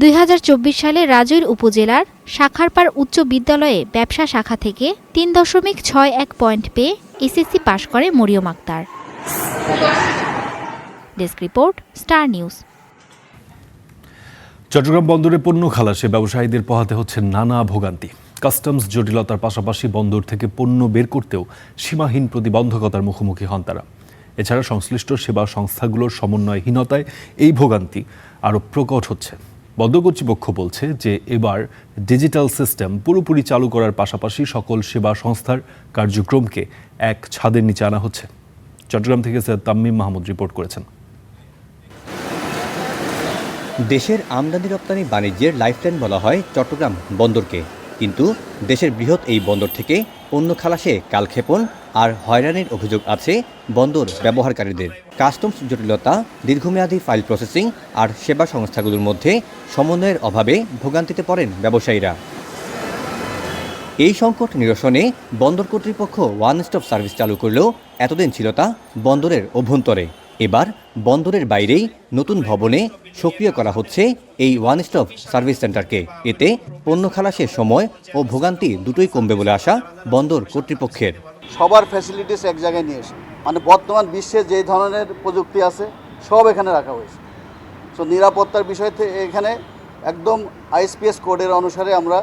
[SPEAKER 21] 2024 সালে রাজৈর উপজেলার শাখারপাড় উচ্চ বিদ্যালয়ে ব্যবসা শাখা থেকে 3.61 পয়েন্ট পেয়ে এসএসসি পাশ করে Mariam Akter. Desk report, star news.
[SPEAKER 1] Chattogram বন্দরে পণ্য খালাসে ব্যবসায়ীদের পোহাতে হচ্ছে নানা ভোগান্তি। কাস্টমস জটিলতার পাশাপাশি বন্দর থেকে পণ্য বের করতেও সীমাহীন প্রতিবন্ধকতার মুখোমুখি হন তারা। এছাড়া সংশ্লিষ্ট সেবা সংস্থাগুলোর সমন্বয়হীনতায় এই ভোগান্তি আরও প্রকট হচ্ছে। বন্দর কর্তৃপক্ষ বলছে যে এবার ডিজিটাল সিস্টেম পুরোপুরি চালু করার পাশাপাশি সকল সেবা সংস্থার কার্যক্রমকে এক ছাদের নিচে আনা হচ্ছে। চট্টগ্রাম থেকে সৈয়দ তামিম মাহমুদ রিপোর্ট করেছেন।
[SPEAKER 23] দেশের আমদানি রপ্তানি বাণিজ্যের লাইফলাইন বলা হয় চট্টগ্রাম বন্দরকে, কিন্তু দেশের বৃহৎ এই বন্দর থেকে পণ্য খালাসে কালক্ষেপণ আর হয়রানির অভিযোগ আছে বন্দর ব্যবহারকারীদের। কাস্টমস জটিলতা, দীর্ঘমেয়াদী ফাইল প্রসেসিং আর সেবা সংস্থাগুলোর মধ্যে সমন্বয়ের অভাবে ভোগান্তিতে পড়েন ব্যবসায়ীরা। এই সংকট নিরসনে বন্দর কর্তৃপক্ষ ওয়ান স্টপ সার্ভিস চালু করলেও এতদিন ছিল তা বন্দরের অভ্যন্তরে। এবার বন্দরের বাইরেই নতুন ভবনে সক্রিয় করা হচ্ছে এই ওয়ান স্টপ সার্ভিস সেন্টারকে। এতে পণ্য খালাসের সময় ও ভোগান্তি দুটোই কমবে বলে আশা বন্দর কর্তৃপক্ষের।
[SPEAKER 24] সবার ফ্যাসিলিটিস এক জায়গায় নিয়ে এসে, মানে বর্তমান বিশ্বে যে ধরনের প্রযুক্তি আছে সব এখানে রাখা হয়েছে। সো নিরাপত্তার বিষয় থেকে এখানে একদম আইএসপিএস কোডের অনুসারে আমরা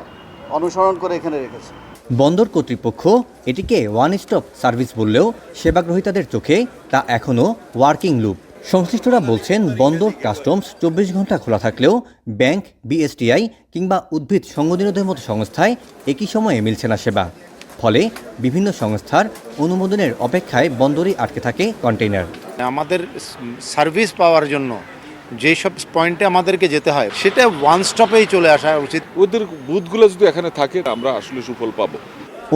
[SPEAKER 24] অনুসরণ করে এখানে রেখেছি।
[SPEAKER 23] বন্দর কর্তৃপক্ষ এটিকে ওয়ান স্টপ সার্ভিস বললেও সেবাগ্রহীতাদের চোখে তা এখনও ওয়ার্কিং লুপ। সংশ্লিষ্টরা বলছেন, বন্দর কাস্টমস 24 ঘন্টা খোলা থাকলেও ব্যাংক, বিএসটিআই কিংবা উদ্ভিদ সংগঠনের মতো সংস্থায় একই সময়ে মিলছে না সেবা। ফলে বিভিন্ন সংস্থার অনুমোদনের অপেক্ষায় বন্দরই আটকে থাকে কন্টেইনার।
[SPEAKER 25] আমাদের সার্ভিস পাওয়ার জন্য যেসব পয়েন্টে আমাদেরকে যেতে হয় সেটা ওয়ান স্টপেই চলে আসা উচিত।
[SPEAKER 26] ওদের বুথগুলো যদি এখানে থাকে আমরা আসলে সুফল পাবো।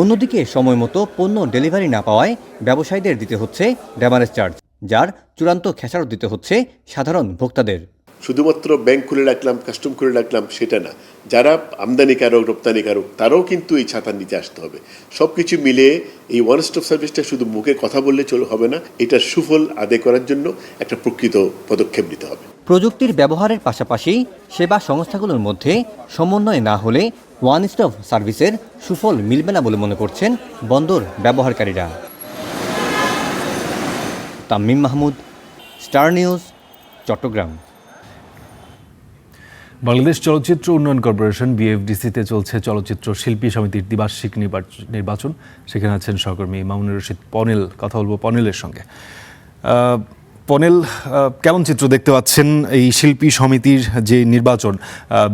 [SPEAKER 23] অন্যদিকে সময় মতো পণ্য ডেলিভারি না পাওয়ায় ব্যবসায়ীদের দিতে হচ্ছে ড্যামারেজ চার্জ, যার চূড়ান্ত খেসারত দিতে হচ্ছে সাধারণ ভোক্তাদের।
[SPEAKER 27] শুধুমাত্র ব্যাংক খুলে রাখলাম, কাস্টম করে রাখলাম সেটা না, যারা আমদানিকারক রপ্তানিকারক তারাও কিন্তু এই ছাতার নিচে আসতে হবে। সব কিছু মিলে এই ওয়ান স্টপ সার্ভিসটা শুধু মুখে কথা বললে হবে না, এটার সুফল আদায় করার জন্য একটা প্রকৃত পদক্ষেপ নিতে হবে।
[SPEAKER 23] প্রযুক্তির ব্যবহারের পাশাপাশি সেবা সংস্থাগুলোর মধ্যে সমন্বয় না হলে ওয়ান স্টপ সার্ভিসের সুফল মিলবে না বলে মনে করছেন বন্দর ব্যবহারকারীরা। Tamim Mahmud, Star news, Chattogram.
[SPEAKER 1] বাংলাদেশ চলচ্চিত্র উন্নয়ন কর্পোরেশন বিএফডিসিতে চলছে চলচ্চিত্র শিল্পী সমিতির দ্বিবার্ষিক নির্বাচন। সেখানে আছেন সহকর্মী মামুনুর রশিদ পনেল। কথা বলবো পনেলের সঙ্গে। পনেল, কেমন চিত্র দেখতে পাচ্ছেন এই শিল্পী সমিতির যে নির্বাচন?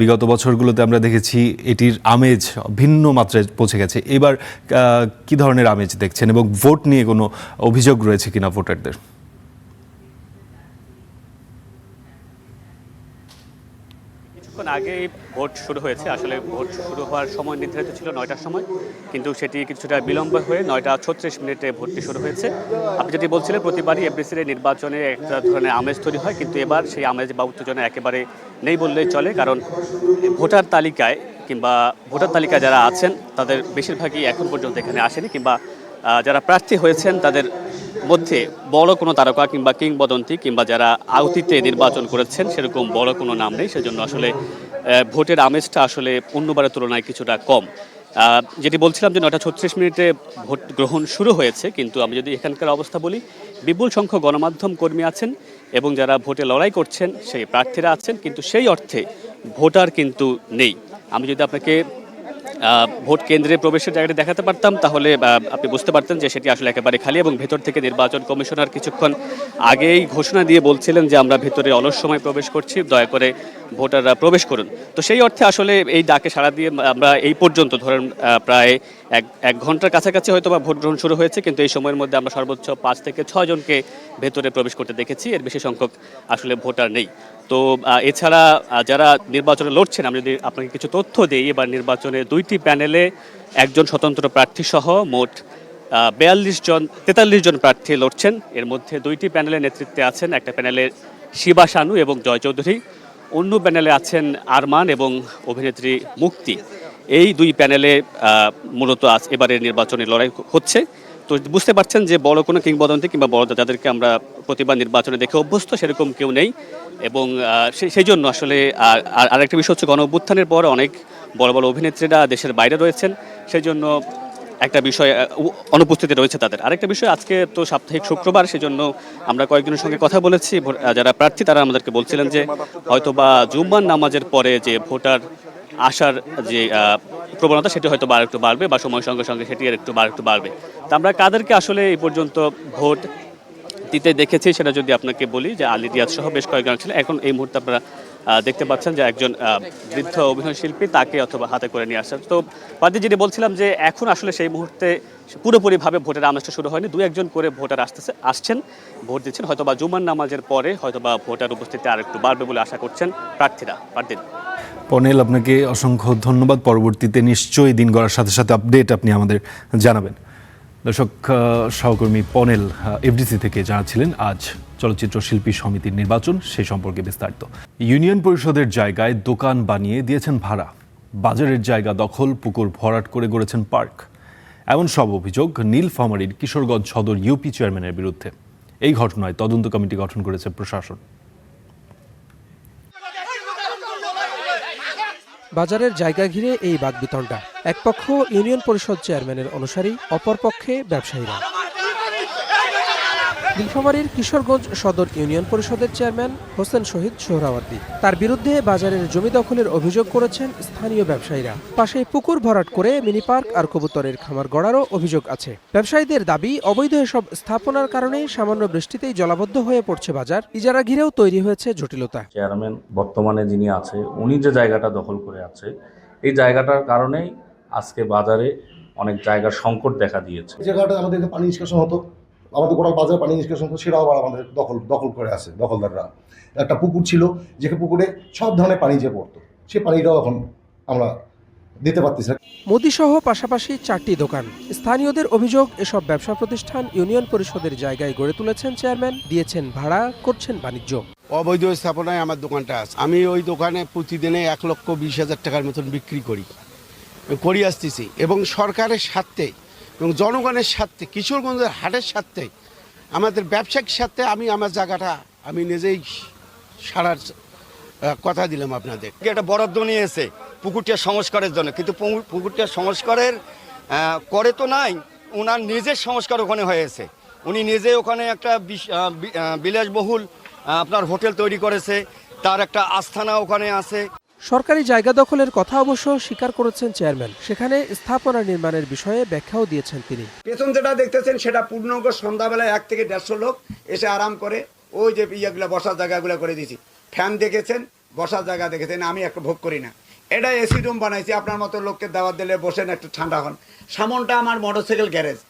[SPEAKER 1] বিগত বছরগুলোতে আমরা দেখেছি এটির আমেজ ভিন্ন মাত্রায় পৌঁছে গেছে। এবার কি ধরনের আমেজ দেখছেন এবং ভোট নিয়ে কোনো অভিযোগ রয়েছে কিনা ভোটারদের?
[SPEAKER 28] আগে ভোট শুরু হয়েছে। আসলে ভোট শুরু হওয়ার সময় নির্ধারিত ছিল 9টার সময়, কিন্তু সেটি কিছুটা বিলম্ব হয়ে 9:36 ভোটটি শুরু হয়েছে। আপনি যেটি বলছিলেন, প্রতিবারই এফডিসির নির্বাচনে একটা ধরনের আমেজ তৈরি হয়, কিন্তু এবার সেই আমেজ বা উত্তেজনা একেবারে নেই বললেই চলে। কারণ ভোটার তালিকায় যারা আছেন তাদের বেশিরভাগই এখন পর্যন্ত এখানে আসেনি, কিংবা যারা প্রার্থী হয়েছেন তাদের মধ্যে বড় কোনো তারকা কিংবা কিংবদন্তি কিংবা যারা আওতিতে নির্বাচন করেছেন সেরকম বড় কোনো নাম নেই। সেজন্য আসলে ভোটের আমেজটা আসলে অন্যবারের তুলনায় কিছুটা কম। যেটি বলছিলাম যে 9:36 ভোট গ্রহণ শুরু হয়েছে, কিন্তু আমি যদি এখানকার অবস্থা বলি, বিপুল সংখ্যক গণমাধ্যম কর্মী আছেন এবং যারা ভোটে লড়াই করছেন সেই প্রার্থীরা আছেন, কিন্তু সেই অর্থে ভোটার কিন্তু নেই। আমি যদি আপনাকে ভোট কেন্দ্রে প্রবেশের জায়গাটি দেখাতে পারতাম, তাহলে আপনি বুঝতে পারতেন যে সেটি আসলে একেবারে খালি, এবং ভেতর থেকে নির্বাচন কমিশনার কিছুক্ষণ আগেই ঘোষণা দিয়ে বলছিলেন যে আমরা ভেতরে অলস সময় প্রবেশ করছি, দয়া করে ভোটাররা প্রবেশ করুন। তো সেই অর্থে আসলে এই ডাকে সাড়া দিয়ে আমরা এই পর্যন্ত ধরেন প্রায় এক ঘন্টার কাছাকাছি হয়তো বা ভোট গ্রহণ শুরু হয়েছে, কিন্তু এই সময়ের মধ্যে আমরা সর্বোচ্চ 5 থেকে 6 জনকে ভেতরে প্রবেশ করতে দেখেছি, এর বেশি সংখ্যক আসলে ভোটার নেই। তো এছাড়া যারা নির্বাচনে লড়ছেন, আমি যদি আপনাকে কিছু তথ্য দিই, এবার নির্বাচনে 2টি প্যানেলে একজন স্বতন্ত্র প্রার্থী সহ মোট 43 জন প্রার্থী লড়ছেন। এর মধ্যে 2টি প্যানেলের নেতৃত্বে আছেন, একটা প্যানেলে শিবা শানু এবং জয় চৌধুরী, অন্য প্যানেলে আছেন আরমান এবং অভিনেত্রী মুক্তি। এই 2 প্যানেলে মূলত এবারের নির্বাচনে লড়াই হচ্ছে। তো বুঝতে পারছেন যে বড় কোনো কিংবদন্তি কিংবা বড় যাদেরকে আমরা প্রতিবার নির্বাচনে দেখে অভ্যস্ত সেরকম কেউ নেই, এবং সেই জন্য আসলে আরেকটা বিষয় হচ্ছে গণ অভ্যুত্থানের পর অনেক বড় বড় অভিনেত্রীরা দেশের বাইরে রয়েছেন, সেই জন্য একটা বিষয় অনুপস্থিতি রয়েছে তাদের। আরেকটা বিষয়, আজকে তো সাপ্তাহিক শুক্রবার, সেজন্য আমরা কয়েকজনের সঙ্গে কথা বলেছি, যারা প্রার্থী তারা আমাদেরকে বলছিলেন যে হয়তো বা জুম্মার নামাজের পরে যে ভোটার আসার যে প্রবণতা সেটি হয়তো একটু বাড়বে, বা সময়ের সঙ্গে সঙ্গে সেটি আর একটু বাড়বে। তা আমরা কাদেরকে আসলে এই পর্যন্ত ভোট দিতে দেখেছি সেটা যদি আপনাকে বলি, যে আলী রিয়াজ সহ বেশ কয়েকজন ছিলেন। এখন এই মুহূর্তে আপনারা দেখতে পাচ্ছেন যে একজন বৃদ্ধ অভিনয় শিল্পী, তাকে অথবা হাতে করে নিয়ে আসছেন। তো বাদে যেটি বলছিলাম যে এখন আসলে সেই মুহূর্তে পুরোপুরিভাবে ভোটের আমেজটা শুরু হয়নি, 2-1 করে ভোটার আসছেন, ভোট দিচ্ছেন। হয়তো বা জুমার নামাজের পরে হয়তো বা ভোটার উপস্থিতি আর একটু বাড়বে বলে আশা করছেন প্রার্থীরা। পারদিন।
[SPEAKER 1] পনেল, আপনাকে অসংখ্য ধন্যবাদ। পরবর্তীতে নিশ্চয়ই দিন গড়ার সাথে সাথে আপডেট আপনি আমাদের জানাবেন। দর্শক, সহকর্মী পনেল এফডিসি থেকে জানাচ্ছিলেন আজ চলচ্চিত্র শিল্পী সমিতির নির্বাচন, সেই সম্পর্কে বিস্তারিত। ইউনিয়ন পরিষদের জায়গায় দোকান বানিয়ে দিয়েছেন ভাড়া, বাজারের জায়গা দখল, পুকুর ভরাট করে গড়েছেন পার্ক, এমন সব অভিযোগ নীলফামারীর কিশোরগঞ্জ সদর ইউপি চেয়ারম্যানের বিরুদ্ধে। এই ঘটনায় তদন্ত কমিটি গঠন করেছে প্রশাসন।
[SPEAKER 4] বাজারের জায়গা ঘিরে এই বাকবিতণ্ডা। এক পক্ষ ইউনিয়ন পরিষদ চেয়ারম্যানের অনুসারী, অপর পক্ষে ব্যবসায়ীরা। নীলফামারীর কিশোরগঞ্জ সদর ইউনিয়ন পরিষদের চেয়ারম্যান হোসেন শহীদ সোহরাওয়ার্দী, তার বিরুদ্ধে বাজারের জমি দখলের অভিযোগ করেছেন স্থানীয় ব্যবসায়ীরা। পাশে পুকুর ভরাট করে মিনি পার্ক আর কবুতরের খামার গড়ারও অভিযোগ আছে। ব্যবসায়ীদের দাবি, অবৈধ এসব স্থাপনার কারণে সামান্য বৃষ্টিতেই জলাবদ্ধ হয়ে পড়ছে বাজার, ইজারা ঘিরেও তৈরি হয়েছে জটিলতা।
[SPEAKER 6] চেয়ারম্যান বর্তমানে যিনি আছে, উনি যে জায়গাটা দখল করে আছে, এই জায়গাটার কারণেই আজকে বাজারে অনেক জায়গার সংকট দেখা দিয়েছে।
[SPEAKER 7] জায়গাটা আমাদের পানি নিষ্কাশন হতো, আমাদের গোটা বাজারে পানি নিষ্কাশন হতো, সেটাও আবার আমাদের দখল করে আছে দখলদাররা। একটা পুকুর ছিল, যে পুকুরে সব ধরনের পানি যে পড়তো, সে পানিটাও এখন আমরা দিতে পারতেছি না।
[SPEAKER 4] মোদি সহ পাশাপাশি 4টি দোকান। স্থানীয়দের অভিযোগ, এসব ব্যবসা প্রতিষ্ঠান ইউনিয়ন পরিষদের জায়গায় গড়ে তুলেছেন চেয়ারম্যান, দিয়েছেন ভাড়া, করছেন বাণিজ্য।
[SPEAKER 9] অবৈধ স্থাপনায় আমার দোকানটা আছে। আমি ওই দোকানে প্রতিদিনে 1,20,000 টাকার মতন বিক্রি করি আসতেছি, এবং সরকারের স্বার্থে এবং জনগণের স্বার্থে, কিশোরগঞ্জের হাটের স্বার্থে, আমাদের ব্যবসায়িক স্বার্থে আমি আমার জায়গাটা আমি নিজেই সারার কথা দিলাম আপনাদের।
[SPEAKER 10] একটা বরাদ্দ নিয়েছে পুকুরটা সংস্কারের জন্য, কিন্তু পুকুরটা সংস্কারের করে তো নাই, ওনার নিজের সংস্কার ওখানে হয়েছে। উনি নিজে ওখানে একটা বিলাসবহুল আপনার হোটেল তৈরি করেছে, তার একটা আস্থানা ওখানে আছে।
[SPEAKER 4] সরকারি জায়গা দখলের কথা অবশ্য স্বীকার করেছেন চেয়ারম্যান, সেখানে স্থাপনা নির্মাণের বিষয়ে ব্যাখ্যাও দিয়েছেন তিনি।
[SPEAKER 9] পেছন যেটা দেখতেছেন সেটা পূর্ণাঙ্গ সন্ধ্যাবেলায় 1 থেকে 150 লোক এসে আরাম করে ওই যে ইয়েগুলো বসার জায়গাগুলো করে দিয়েছি। ফ্যান দেখেছেন, বসার জায়গা দেখেছেন, আমি একটা ভোগ করি না। এটা এসি রুম বানাইছি, আপনার মতো লোককে দাওয়াত দিলে বসেন, একটু ঠান্ডা হন। সামনটা আমার মোটরসাইকেল গ্যারেজ,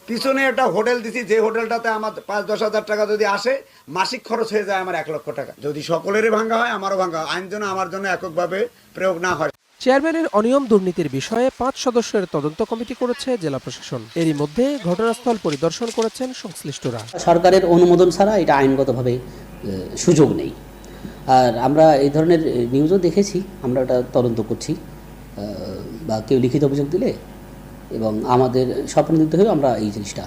[SPEAKER 9] পিছনে একটা হোটেল দিছি, যে হোটেলটাতে আমার 5-10 হাজার টাকা যদি আসে, মাসিক খরচ হয়ে যায় আমার 1 লক্ষ টাকা। যদি সকলেরই ভাঙা হয়, আমারও ভাঙা হয়, আইন যেন আমার জন্য এককভাবে প্রয়োগ না হয়।
[SPEAKER 4] চেয়ারম্যানের অনিয়ম দুর্নীতির বিষয়ে 5 সদস্যের তদন্ত কমিটি করেছে জেলা প্রশাসন। এরই মধ্যে ঘটনাস্থল পরিদর্শন করেছেন সংশ্লিষ্টরা।
[SPEAKER 11] সরকারের অনুমোদন ছাড়া এটা আইনগতভাবে সুযোগ নেই। আর আমরা এই ধরনের নিউজও দেখেছি, আমরা এটা তদন্ত করছি, বা কেউ লিখিত অভিযোগ দিলে এবং আমাদের স্বপ্নদিত হয়ে আমরা এই জিনিসটা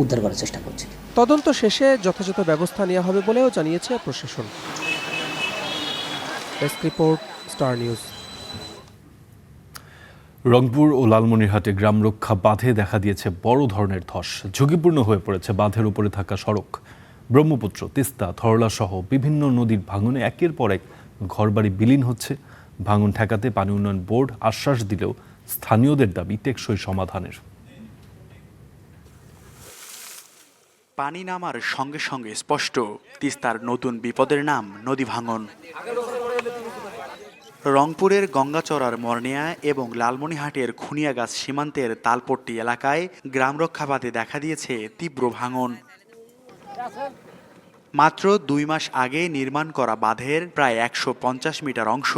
[SPEAKER 11] উদ্ধার করার চেষ্টা করছি।
[SPEAKER 4] তদন্ত শেষে যথাযথ ব্যবস্থা নেওয়া হবে বলেও জানিয়েছে প্রশাসন। Desk report, star News.
[SPEAKER 1] Rangpur ও লালমনিরহাটে গ্রাম রক্ষা বাঁধে দেখা দিয়েছে বড় ধরনের ধস। ঝুঁকিপূর্ণ হয়ে পড়েছে বাঁধের উপরে থাকা সড়ক। ব্রহ্মপুত্র, তিস্তা, ধরলা সহ বিভিন্ন নদীর ভাঙনে একের পর এক ঘরবাড়ি বিলীন হচ্ছে। ভাঙন ঠেকাতে পানি উন্নয়ন বোর্ড আশ্বাস দিলেও স্থানীয়দের দাবি টেকসই সমাধানের।
[SPEAKER 5] পানি নামার সঙ্গে সঙ্গে স্পষ্ট তিস্তার নতুন বিপদের নাম নদী ভাঙন। রংপুরের গঙ্গাচড়ার মর্নিয়া এবং লালমনিহাটের খুনিয়াগাছ সীমান্তের তালপট্টি এলাকায় গ্রাম রক্ষা বাঁধে দেখা দিয়েছে তীব্র ভাঙন। মাত্র 2 মাস আগে নির্মাণ করা বাঁধের প্রায় 150 মিটার অংশ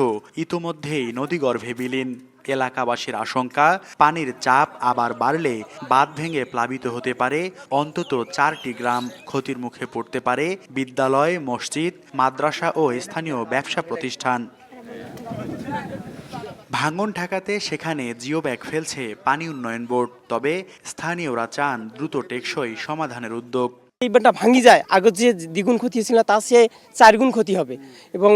[SPEAKER 5] ইতোমধ্যেই নদীগর্ভে বিলীন। এলাকাবাসীর আশঙ্কা, পানির চাপ আবার বাড়লে বাঁধ ভেঙে প্লাবিত হতে পারে অন্তত 4টি গ্রাম। ক্ষতির মুখে পড়তে পারে বিদ্যালয়, মসজিদ, মাদ্রাসা ও স্থানীয় ব্যবসা প্রতিষ্ঠান। ভাঙন ঠেকাতে সেখানে জিও ব্যাগ ফেলছে পানি উন্নয়ন বোর্ড। তবে স্থানীয়রা চান দ্রুত টেকসই সমাধানের উদ্যোগ।
[SPEAKER 8] এই বাঁধটা ভাঙি যায়, আগে যে দ্বিগুণ ক্ষতি ছিল তার চেয়ে 4 গুণ ক্ষতি হবে এবং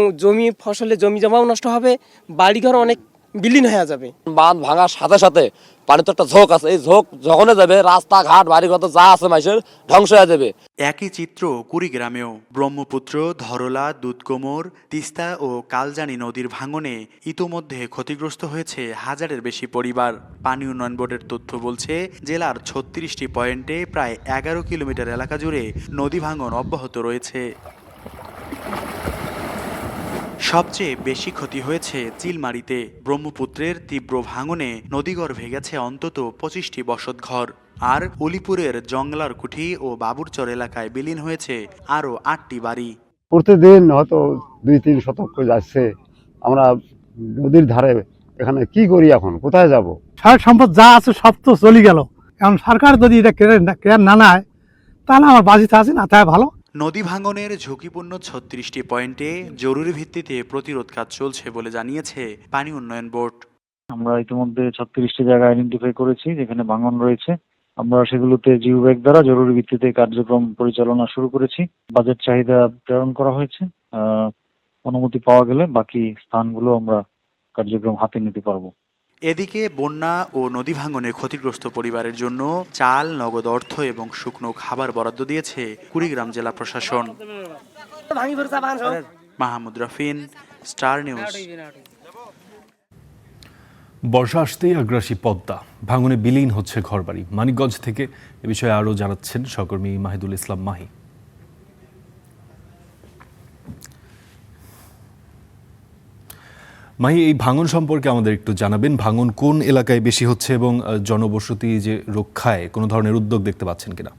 [SPEAKER 8] জমি জমাও নষ্ট হবে, বাড়িঘর অনেক বিলীন হয়ে যাবে।
[SPEAKER 12] বাঁধ ভাঙার সাথে সাথে পানিতে একটা ঝোঁক আছে, এই ঝোঁক যখনই যাবে রাস্তাঘাট বাড়িঘর যা আছে মানুষের ধ্বংস হয়ে যাবে।
[SPEAKER 5] একই চিত্র কুড়িগ্রামেও। ব্রহ্মপুত্র, ধরলা, দুধকোমর, তিস্তা ও কালজানি নদীর ভাঙনে ইতোমধ্যে ক্ষতিগ্রস্ত হয়েছে 1000-এর বেশি পরিবার। পানি উন্নয়ন বোর্ডের তথ্য বলছে জেলার 36টি পয়েন্টে প্রায় 11 কিলোমিটার এলাকা জুড়ে নদী ভাঙন অব্যাহত রয়েছে। সবচেয়ে বেশি ক্ষতি হয়েছে চিলমারিতে। ব্রহ্মপুত্রের তীব্র ভাঙনে নদীগর্ভে গেছে অন্তত 25টি বসতঘর। আর উলিপুরের জংলার কুঠি ও বাবুরচর এলাকায় বিলীন হয়েছে আরও 8টি বাড়ি।
[SPEAKER 13] প্রতিদিন হয়তো 2-3 শতক যাচ্ছে। আমরা নদীর ধারে এখানে কি করি, এখন কোথায় যাব?
[SPEAKER 14] সহায়ক সম্পদ যা আছে সব তো চলে গেল। এখন সরকার যদি এটা কেয়ার না নেয় তাহলে আমার বাজিতে আছে না, তাই ভালো।
[SPEAKER 5] নদী ভাঙনের ঝুঁকিপূর্ণ 36টি পয়েন্টে জরুরি ভিত্তিতে প্রতিরোধ কাজ চলছে বলে জানিয়েছে পানি উন্নয়ন বোর্ড।
[SPEAKER 15] আমরা ইতিমধ্যে 36টি জায়গা আইডেন্টিফাই করেছি যেখানে ভাঙন রয়েছে। আমরা সেগুলোতে জিও ব্যাগ দ্বারা জরুরি ভিত্তিতে কার্যক্রম পরিচালনা শুরু করেছি। বাজেট চাহিদা প্রেরণ করা হয়েছে। অনুমতি পাওয়া গেলে বাকি স্থানগুলো আমরা কার্যক্রম হাতে নিতে পারবো।
[SPEAKER 5] এদিকে বন্যা ও নদী ভাঙনে ক্ষতিগ্রস্ত পরিবারের জন্য চাল, নগদ অর্থ এবং শুকনো খাবার বরাদ্দ দিয়েছে কুড়িগ্রাম জেলা প্রশাসন। Mahmud Rafin, Star News.
[SPEAKER 1] বর্ষা আসতেই আগ্রাসী পদ্মা, ভাঙনে বিলীন হচ্ছে ঘরবাড়ি। মানিকগঞ্জ থেকে এ বিষয়ে আরও জানাচ্ছেন সহকর্মী মাহিদুল ইসলাম মাহি। মাহি, এই ভাঙন সম্পর্কে আমাদের একটু জানাবেন। ভাঙন কোন এলাকায় বেশি হচ্ছে এবং জনবসতি যে রক্ষায় কোনো ধরনের উদ্যোগ দেখতে পাচ্ছেন কিনা?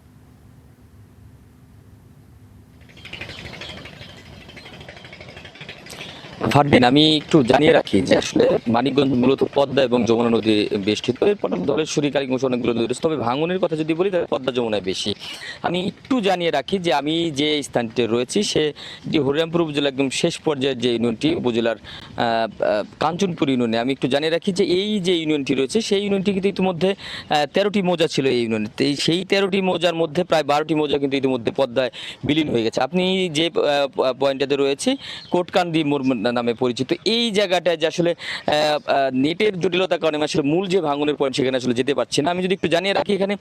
[SPEAKER 16] ফারদিন, আমি একটু জানিয়ে রাখি যে আসলে মানিকগঞ্জ মূলত পদ্মা এবং যমুনা নদী বেষ্টিত। এরপর ধলেশ্বরী, কালীগঞ্জ অনেকগুলো নদী রয়েছে। তবে ভাঙনের কথা যদি বলি তাহলে পদ্মা যমুনায় বেশি। আমি একটু জানিয়ে রাখি যে আমি যে স্থানটিতে রয়েছি সেটি হরিরামপুর উপজেলা একদম শেষ পর্যায়ের যে ইউনিয়নটি, উপজেলার কাঞ্চনপুর ইউনিয়নে। আমি একটু জানিয়ে রাখি যে এই যে ইউনিয়নটি রয়েছে সেই ইউনিয়নটি কিন্তু ইতিমধ্যে 13টি মৌজা ছিল এই ইউনিয়নে। সেই 13টি মৌজার মধ্যে প্রায় 12টি মৌজা কিন্তু ইতিমধ্যে পদ্মায় বিলীন হয়ে গেছে। আপনি যে পয়েন্টটাতে রয়েছে কোটকান্দি মোড় নামে পরিচিত, এই জায়গাটায় যে আসলে নেটের জটিলতার কারণে আসলে মূল যে ভাঙনের পয়েন্ট সেখানে আসলে যেতে পারছে না। আমি যদি একটু জানিয়ে রাখি এখানে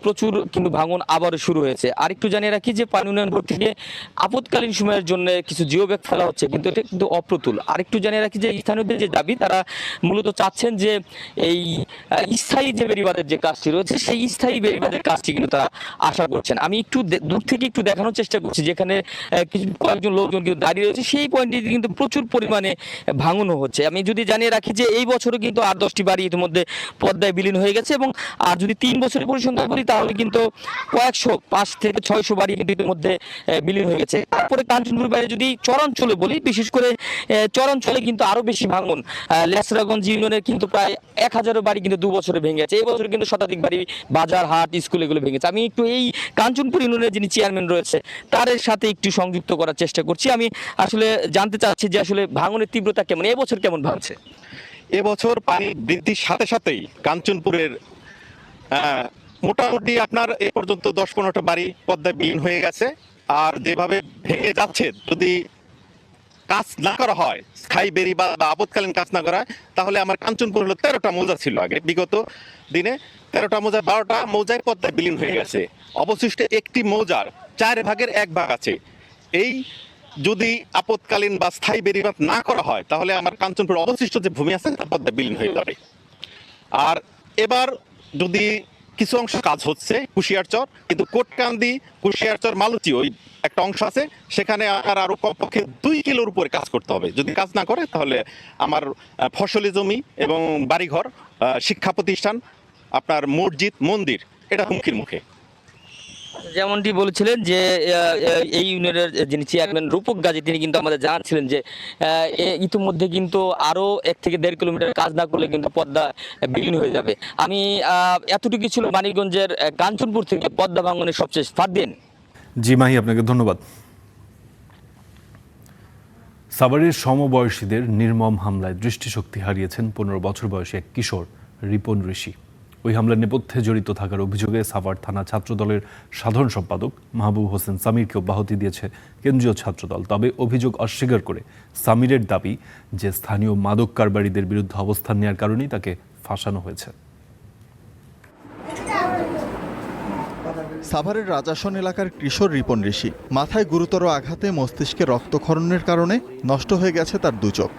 [SPEAKER 16] প্রচুর কিন্তু ভাঙন আবারও শুরু হয়েছে। আর একটু জানিয়ে রাখি যে পানি উন্নয়ন বোর্ড থেকে আপৎকালীন সময়ের জন্য কিছু জিও ব্যাগ ফেলা হচ্ছে, কিন্তু এটা কিন্তু অপ্রতুল। আর একটু জানিয়ে রাখি যে স্থানীয়দের যে দাবি, তারা মূলত চাচ্ছেন যে এই স্থায়ী যে বেড়িবাঁধের যে কাজটি রয়েছে সেই স্থায়ী বেড়িবাঁধের কাজটি কিন্তু তারা আশা করছেন। আমি একটু দূর থেকে একটু দেখানোর চেষ্টা করছি, যেখানে কয়েকজন লোকজন কিন্তু দাঁড়িয়ে রয়েছে সেই পয়েন্টটিতে কিন্তু প্রচুর পরিমাণে ভাঙনও হচ্ছে। আমি যদি জানিয়ে রাখি যে এই বছরও কিন্তু 8-10টি বাড়ি ইতিমধ্যে পদ্মায় বিলীন হয়ে গেছে এবং আর যদি 3 বছরের পরিসংখ্যান করি তাহলে কিন্তু কয়েকশো, 5 থেকে 600 বাড়ি কিন্তু ইতিমধ্যে বিলীন হয়ে গেছে। তারপরে কাঞ্চনপুর বাইরে যদি চরাঞ্চলে বলি, বিশেষ করে চরাঞ্চলে কিন্তু আরও বেশি ভাঙন। লেসরাগঞ্জ ইউনিয়নের কিন্তু প্রায় 1000 বাড়ি কিন্তু 2 বছরে ভেঙে গেছে। এই বছর কিন্তু শতাধিক বাড়ি, বাজার, হাট, স্কুল এগুলো ভেঙেছে। আমি একটু এই কাঞ্চনপুর ইউনিয়নের যিনি চেয়ারম্যান রয়েছে তার সাথে একটু সংযুক্ত করার চেষ্টা করছি। আমি আসলে জানতে চাচ্ছি যে আসলে ভাঙনের তীব্রতা কেমন, এবছর কেমন ভাঙছে?
[SPEAKER 17] এবছর পানি বৃদ্ধির সাথে সাথেই কাঞ্চনপুরের মোটামুটি আপনার এ পর্যন্ত 10-15টা বাড়ি পদ্মায় বিলীন হয়ে গেছে। আর যেভাবে ভেঙে যাচ্ছে, যদি কাজ না করা হয়, স্থায়ী বেড়ি বা আপৎকালীন কাজ না করা হয়, তাহলে আমার কাঞ্চনপুর হলো 13টা মৌজা ছিল আগে, বিগত দিনে 13টা মৌজা 12টা মৌজায় পদ্মায় বিলীন হয়ে গেছে। অবশিষ্ট একটি মৌজার 4 ভাগের 1 ভাগ আছে। এই যদি আপৎকালীন বা স্থায়ী বেড়িবাঁধ না করা হয় তাহলে আমার কাঞ্চনপুর অবশিষ্ট যে ভূমি আছে তা পদ্মায় বিলীন হয়ে যাবে। আর এবার যদি কিছু অংশ কাজ হচ্ছে কুশিয়ারচর, কিন্তু কোটকান্দি কুশিয়ারচর মালুচি ওই একটা অংশ আছে, সেখানে আরো কমপক্ষে 2 কিলোর উপরে কাজ করতে হবে। যদি কাজ না করে তাহলে আমার ফসলি জমি এবং বাড়িঘর, শিক্ষা প্রতিষ্ঠান, আপনার মসজিদ মন্দির এটা হুমকির মুখে।
[SPEAKER 16] যেমনটি বলেছিলেন যে এই ইউনিয়নের যিনি চেয়ারম্যান রূপক গাজী, তিনি কিন্তু আমাদের জানাচ্ছিলেন যে ইতিমধ্যে কিন্তু আরও 1 থেকে 1.5 কিলোমিটার কাজ না করলে কিন্তু পদ্মা বিলীন হয়ে যাবে। আমি এতটুকু ছিল মানিকগঞ্জের কাঞ্চনপুর থেকে পদ্মা ভাঙনের সবচেয়ে ফারদিন।
[SPEAKER 1] জি মাহি, আপনাকে ধন্যবাদ। সাভারের সমবয়সীদের নির্মম হামলায় দৃষ্টিশক্তি হারিয়েছেন 15 বছর বয়সী এক কিশোর রিপন ঋষি। ওই হামলার নেপথ্যে জড়িত থাকার অভিযোগে সাভার থানা ছাত্রদলের সাধারণ সম্পাদক মাহবুব হোসেন সামিরকে অব্যাহতি দিয়েছে কেন্দ্রীয় ছাত্রদল। তবে অভিযোগ অস্বীকার করে সামিরের দাবি যে স্থানীয় মাদক কারবারিদের বিরুদ্ধে অবস্থান নেওয়ার কারণেই তাকে ফাঁসানো হয়েছে।
[SPEAKER 2] সাভারের রাজাসন এলাকার কিশোর রিপন ঋষি মাথায় গুরুতর আঘাতে মস্তিষ্কে রক্তক্ষরণের কারণে নষ্ট হয়ে গেছে তার 2 চোখ।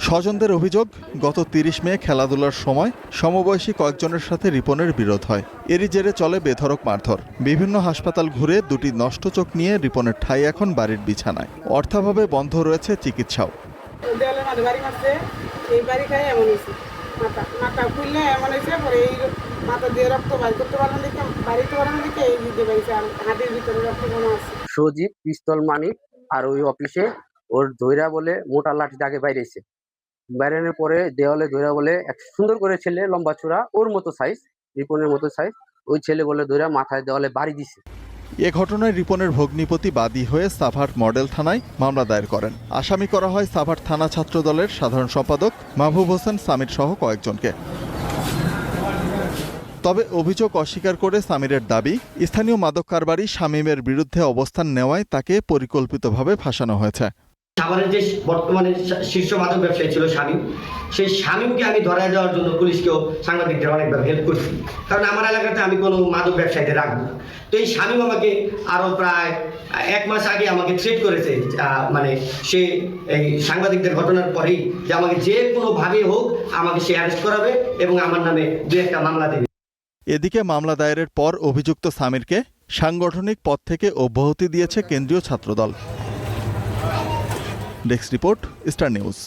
[SPEAKER 2] স্বজনদের অভিযোগ, গত 30 মে খেলাধুলার সময় সমবয়সী কয়েকজনের সাথে রিপনের বিরোধ হয়। এরই জেরে চলে বেধড়ক মারধর। বিভিন্ন হাসপাতাল ঘুরে 2টি নষ্ট চোখ নিয়ে রিপনের ঠাঁই এখন বাড়ির বিছানায়। অর্থাভাবে বন্ধ রয়েছে চিকিৎসাও।
[SPEAKER 3] সজীব পিস্তল মানিক আর ওই অফিসে ওর ধৈরা বলে মোটা লাঠি দাগে বাইরেছে। বাইরানোর পরে দেওয়ালে ধৈরা বলে এক সুন্দর করে ছেলে লম্বা চূড়া ওর মতো সাইজ, রিপনের মতো সাইজ, ওই ছেলে বলে ধৈরা মাথায় দেওয়ালে বাড়ি দিছে।
[SPEAKER 2] এ ঘটনায় রিপনের ভগ্নিপতি বাদী হয়ে সাভার মডেল থানায় মামলা দায়ের করেন। আসামি করা হয় সাভার থানা ছাত্রদলের সাধারণ সম্পাদক মাহবুব হোসেন সামির সহ কয়েকজনকে। তবে অভিযোগ অস্বীকার করে সামিরের দাবি, স্থানীয় মাদক কারবারি শামীমের বিরুদ্ধে অবস্থান নেওয়ায় তাকে পরিকল্পিতভাবে ফাঁসানো হয়েছে।
[SPEAKER 18] সাভারের যে বর্তমানে শীর্ষ মাদক ব্যবসায়ী ছিল শামীম, সেই শামীমকে আমি ধরায় দেওয়ার জন্য পুলিশকেও সাংবাদিকদের অনেকবার হেল্প করছি, কারণ আমার এলাকাতে আমি কোনো মাদক ব্যবসায়ীদের রাখবো না। তো এই শামীম আমাকে আরও প্রায় 1 মাস আগে আমাকে থ্রেট করেছে, মানে সে এই সাংবাদিকদের ঘটনার পরেই যে আমাকে যে কোনোভাবে হোক আমাকে সে অ্যারেস্ট করাবে এবং আমার নামে 2-1টা মামলা দেবে।
[SPEAKER 2] এদিকে মামলা দায়েরের পর অভিযুক্ত সামিরকে সাংগঠনিক পদ থেকে অব্যাহতি দিয়েছে কেন্দ্রীয় Chhatradal. Desk report, star News.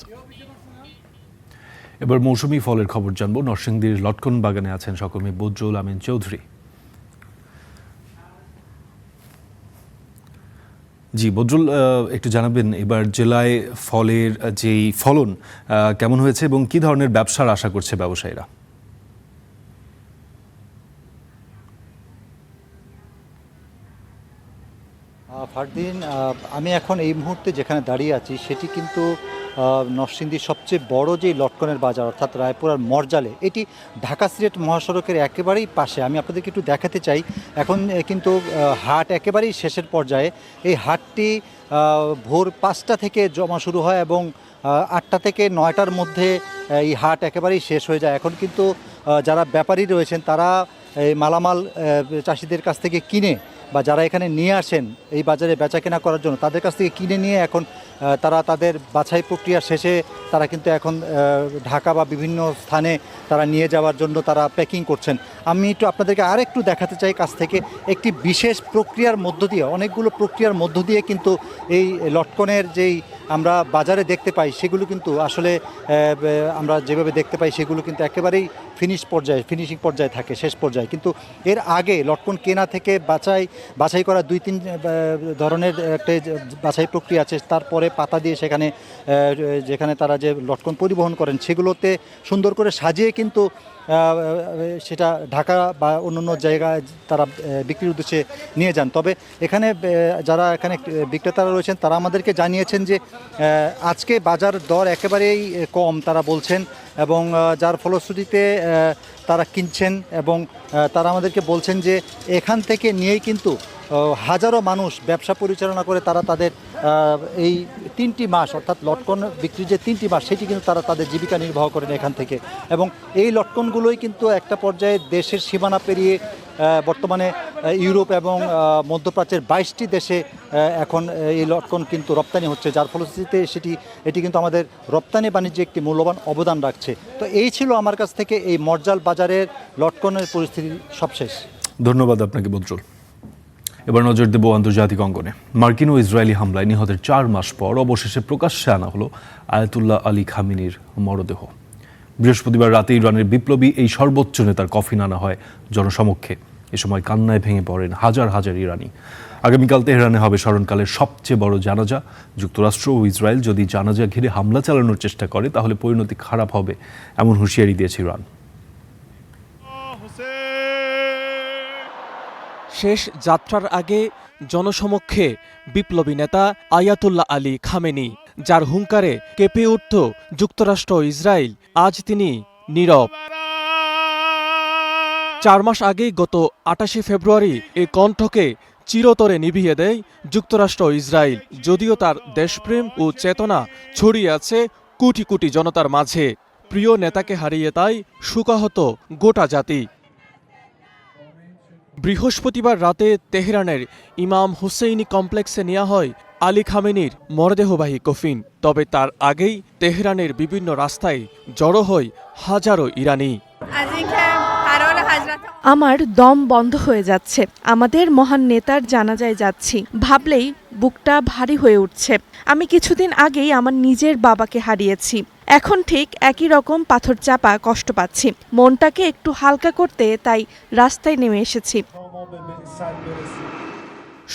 [SPEAKER 1] এবার মৌসুমি ফলের খবর জানবো। নরসিংদীর লটকন বাগানে আছেন সহকর্মী বদরুল আমিন চৌধুরী। জি বদরুল, একটু জানাবেন এবার জেলায় ফলের যেই ফলন কেমন হয়েছে এবং কি ধরনের ব্যবসার আশা করছে ব্যবসায়ীরা?
[SPEAKER 19] ফারদিন, আমি এখন এই মুহূর্তে যেখানে দাঁড়িয়ে আছি সেটি কিন্তু নরসিংদীর সবচেয়ে বড় যে লটকনের বাজার, অর্থাৎ রায়পুর আর মরজালে, এটি ঢাকা সিলেট মহাসড়কের একেবারেই পাশে। আমি আপনাদেরকে একটু দেখাতে চাই। এখন কিন্তু হাট একেবারেই শেষের পর্যায়ে। এই হাটটি ভোর 5টা থেকে জমা শুরু হয় এবং 8টা থেকে 9টার মধ্যে এই হাট একেবারেই শেষ হয়ে যায়। এখন কিন্তু যারা ব্যাপারী রয়েছেন তারা এই মালামাল চাষিদের কাছ থেকে কিনে বা যারা এখানে নিয়ে আসেন এই বাজারে বেচাকেনা করার জন্য, তাদের কাছ থেকে কিনে নিয়ে এখন তারা তাদের বাছাই প্রক্রিয়া শেষে তারা কিন্তু এখন ঢাকা বা বিভিন্ন স্থানে তারা নিয়ে যাওয়ার জন্য তারা প্যাকিং করছেন। আমি একটু আপনাদেরকে আর একটু দেখাতে চাই কাছ থেকে। একটি বিশেষ প্রক্রিয়ার মধ্য দিয়ে, অনেকগুলো প্রক্রিয়ার মধ্য দিয়ে কিন্তু এই লটকনের যেই আমরা বাজারে দেখতে পাই সেগুলো কিন্তু আসলে আমরা যেভাবে দেখতে পাই সেগুলো কিন্তু একেবারেই ফিনিশিং পর্যায়ে থাকে, শেষ পর্যায়ে। কিন্তু এর আগে লটকন কেনা থেকে বাছাই করা 2-3 ধরনের একটা বাছাই প্রক্রিয়া আছে। তারপরে পাতা দিয়ে যেখানে তারা যে লটকন পরিবহন করেন সেগুলোতে সুন্দর করে সাজিয়ে কিন্তু সেটা ঢাকা বা অন্যান্য জায়গায় তারা বিক্রির উদ্দেশ্যে নিয়ে যান। তবে এখানে যারা এখানে বিক্রেতারা রয়েছেন তারা আমাদেরকে জানিয়েছেন যে আজকে বাজার দর একেবারেই কম তারা বলছেন, এবং যার ফলশ্রুতিতে তারা কিনছেন এবং তারা আমাদেরকে বলছেন যে এখান থেকে নিয়েই কিন্তু হাজারো মানুষ ব্যবসা পরিচালনা করে তারা তাদের এই 3টি মাস, অর্থাৎ লটকন বিক্রির যে 3টি মাস, সেটি কিন্তু তারা তাদের জীবিকা নির্বাহ করেন এখান থেকে। এবং এই লটকনগুলোই কিন্তু একটা পর্যায়ে দেশের সীমানা পেরিয়ে বর্তমানে ইউরোপ এবং মধ্যপ্রাচ্যের 22টি দেশে এখন এই লটকন কিন্তু রপ্তানি হচ্ছে, যার ফলশ্রুতিতে এটি কিন্তু আমাদের রপ্তানি বাণিজ্যে একটি মূল্যবান অবদান রাখছে। তো এই ছিল আমার কাছ থেকে এই মরজাল বাজারের লটকনের পরিস্থিতি সবশেষ।
[SPEAKER 1] ধন্যবাদ আপনাকে বদরুল। এবার নজর দেব আন্তর্জাতিক অঙ্গনে। মার্কিন ও ইসরায়েলি হামলায় নিহতের 4 মাস পর অবশেষে প্রকাশ্যে আনা হলো আয়াতুল্লাহ আলী খামেনির মরদেহ। বৃহস্পতিবার রাতে ইরানের বিপ্লবী এই সর্বোচ্চ নেতার কফিন আনা হয় জনসমক্ষে। এ সময় কান্নায় ভেঙে পড়েন হাজার হাজার ইরানি। আগামীকাল তেহরানে হবে স্মরণকালের সবচেয়ে বড় জানাজা। যুক্তরাষ্ট্র ও ইসরায়েল যদি জানাজা ঘিরে হামলা চালানোর চেষ্টা করে তাহলে পরিণতি খারাপ হবে, এমন হুঁশিয়ারি দিয়েছে ইরান।
[SPEAKER 20] শেষ যাত্রার আগে জনসমক্ষে বিপ্লবী নেতা আয়াতুল্লাহ আলী খামেনি, যার হুঙ্কারে কেঁপে উঠত যুক্তরাষ্ট্র ও ইসরায়েল, আজ তিনি নীরব। 4 মাস আগেই গত 28শে ফেব্রুয়ারি এই কণ্ঠকে চিরতরে নিভিয়ে দেয় যুক্তরাষ্ট্র ও ইসরায়েল, যদিও তার দেশপ্রেম ও চেতনা ছড়িয়ে আছে কোটি কোটি জনতার মাঝে। প্রিয় নেতাকে হারিয়ে তাই শোকাহত গোটা জাতি। বৃহস্পতিবার রাতে তেহরানের ইমাম হুসেইনি কমপ্লেক্সে নেওয়া হয় আলী খামেনির মরদেহবাহী কফিন। তবে তার আগেই তেহরানের বিভিন্ন রাস্তায় জড়ো হয় হাজারো ইরানি।
[SPEAKER 21] আমার দম বন্ধ হয়ে যাচ্ছে, আমাদের মহান নেতার জানাজায় যাচ্ছি ভাবলেই বুকটা ভারী হয়ে উঠছে। আমি কিছুদিন আগেই আমার নিজের বাবাকে হারিয়েছি, এখন ঠিক একই রকম পাথর চাপা কষ্ট পাচ্ছি। মনটাকে একটু হালকা করতে তাই রাস্তায় নেমে এসেছি।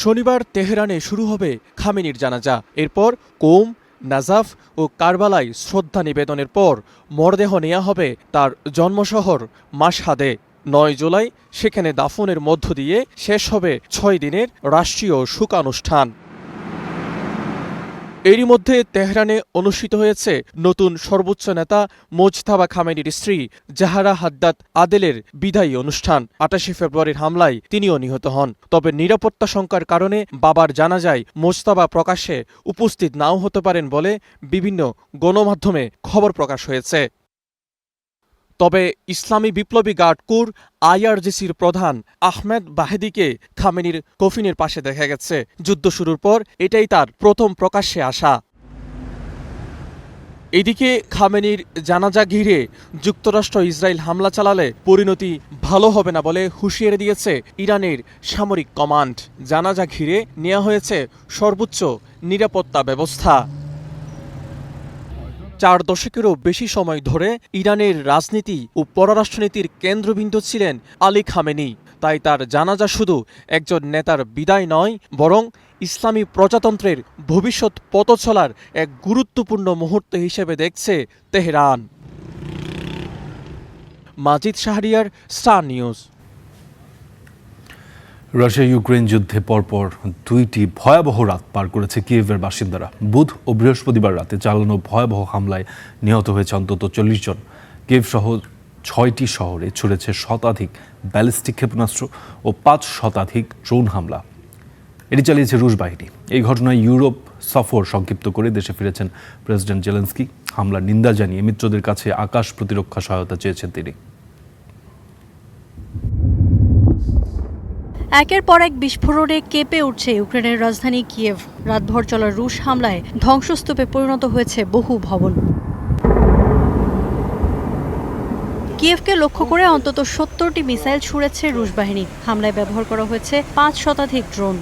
[SPEAKER 20] শনিবার তেহরানে শুরু হবে খামেনির জানাজা। এরপর কোম, নাজাফ ও কারবালায় শ্রদ্ধা নিবেদনের পর মরদেহ নেওয়া হবে তার জন্মশহর মাশহাদে। 9 জুলাই সেখানে দাফনের মধ্য দিয়ে শেষ হবে 6 দিনের রাষ্ট্রীয় শোকানুষ্ঠান। এরই মধ্যে তেহরানে অনুষ্ঠিত হয়েছে নতুন সর্বোচ্চ নেতা মোজতাবা খামেনির স্ত্রী জাহারা হাদ্দাদ আদেলের বিদায়ী অনুষ্ঠান। 28শে ফেব্রুয়ারির হামলায় তিনিও নিহত হন। তবে নিরাপত্তা শঙ্কার কারণে বাবার জানাজায় মোজতাবা প্রকাশ্যে উপস্থিত নাও হতে পারেন বলে বিভিন্ন গণমাধ্যমে খবর প্রকাশ হয়েছে। তবে ইসলামী বিপ্লবী গার্ড কোর আইআরজিসির প্রধান আহমেদ বাহেদিকে খামেনির কফিনের পাশে দেখা গেছে। যুদ্ধ শুরুর পর এটাই তার প্রথম প্রকাশ্যে আসা। এদিকে খামেনির জানাজা ঘিরে যুক্তরাষ্ট্র ইসরায়েল হামলা চালালে পরিণতি ভালো হবে না বলে হুঁশিয়ারি দিয়েছে ইরানের সামরিক কমান্ড। জানাজা ঘিরে নেওয়া হয়েছে সর্বোচ্চ নিরাপত্তা ব্যবস্থা। 4 দশকেরও বেশি সময় ধরে ইরানের রাজনীতি ও পররাষ্ট্রনীতির কেন্দ্রবিন্দু ছিলেন আলী খামেনি। তাই তার জানাজা শুধু একজন নেতার বিদায় নয়, বরং ইসলামী প্রজাতন্ত্রের ভবিষ্যৎ পথ চলার এক গুরুত্বপূর্ণ মুহূর্ত হিসেবে দেখছে Tehran. Majid Shahriar, Star News.
[SPEAKER 1] Russia Ukraine যুদ্ধে পরপর 2টি ভয়াবহ রাত পার করেছে কিয়েভের বাসিন্দারা। বুধ ও বৃহস্পতিবার রাতে চালানো ভয়াবহ হামলায় নিহত হয়েছে অন্তত 40 জন। কিয়েভ সহ 6টি শহরে ছুড়েছে শতাধিক ব্যালিস্টিক ক্ষেপণাস্ত্র ও 5 শতাধিক ড্রোন হামলা। এটি চালিয়েছে রুশ বাহিনী। এই ঘটনায় ইউরোপ সফর সংক্ষিপ্ত করে দেশে ফিরেছেন প্রেসিডেন্ট জেলেনস্কি। হামলার নিন্দা জানিয়ে মিত্রদের কাছে আকাশ প্রতিরক্ষা সহায়তা চেয়েছেন তিনি।
[SPEAKER 22] একের পর এক বিস্ফোরণে কেঁপে উঠছে ইউক্রেনের রাজধানী কিয়েভ। রাতভর চলা রুশ হামলায় ধ্বংসস্তূপে পরিণত হয়েছে বহু ভবন। কিয়েভকে লক্ষ্য করে অন্তত 70টি মিসাইল ছুড়েছে রুশ বাহিনী। হামলায় ব্যবহার করা হয়েছে 5 শতাধিক ড্রোন।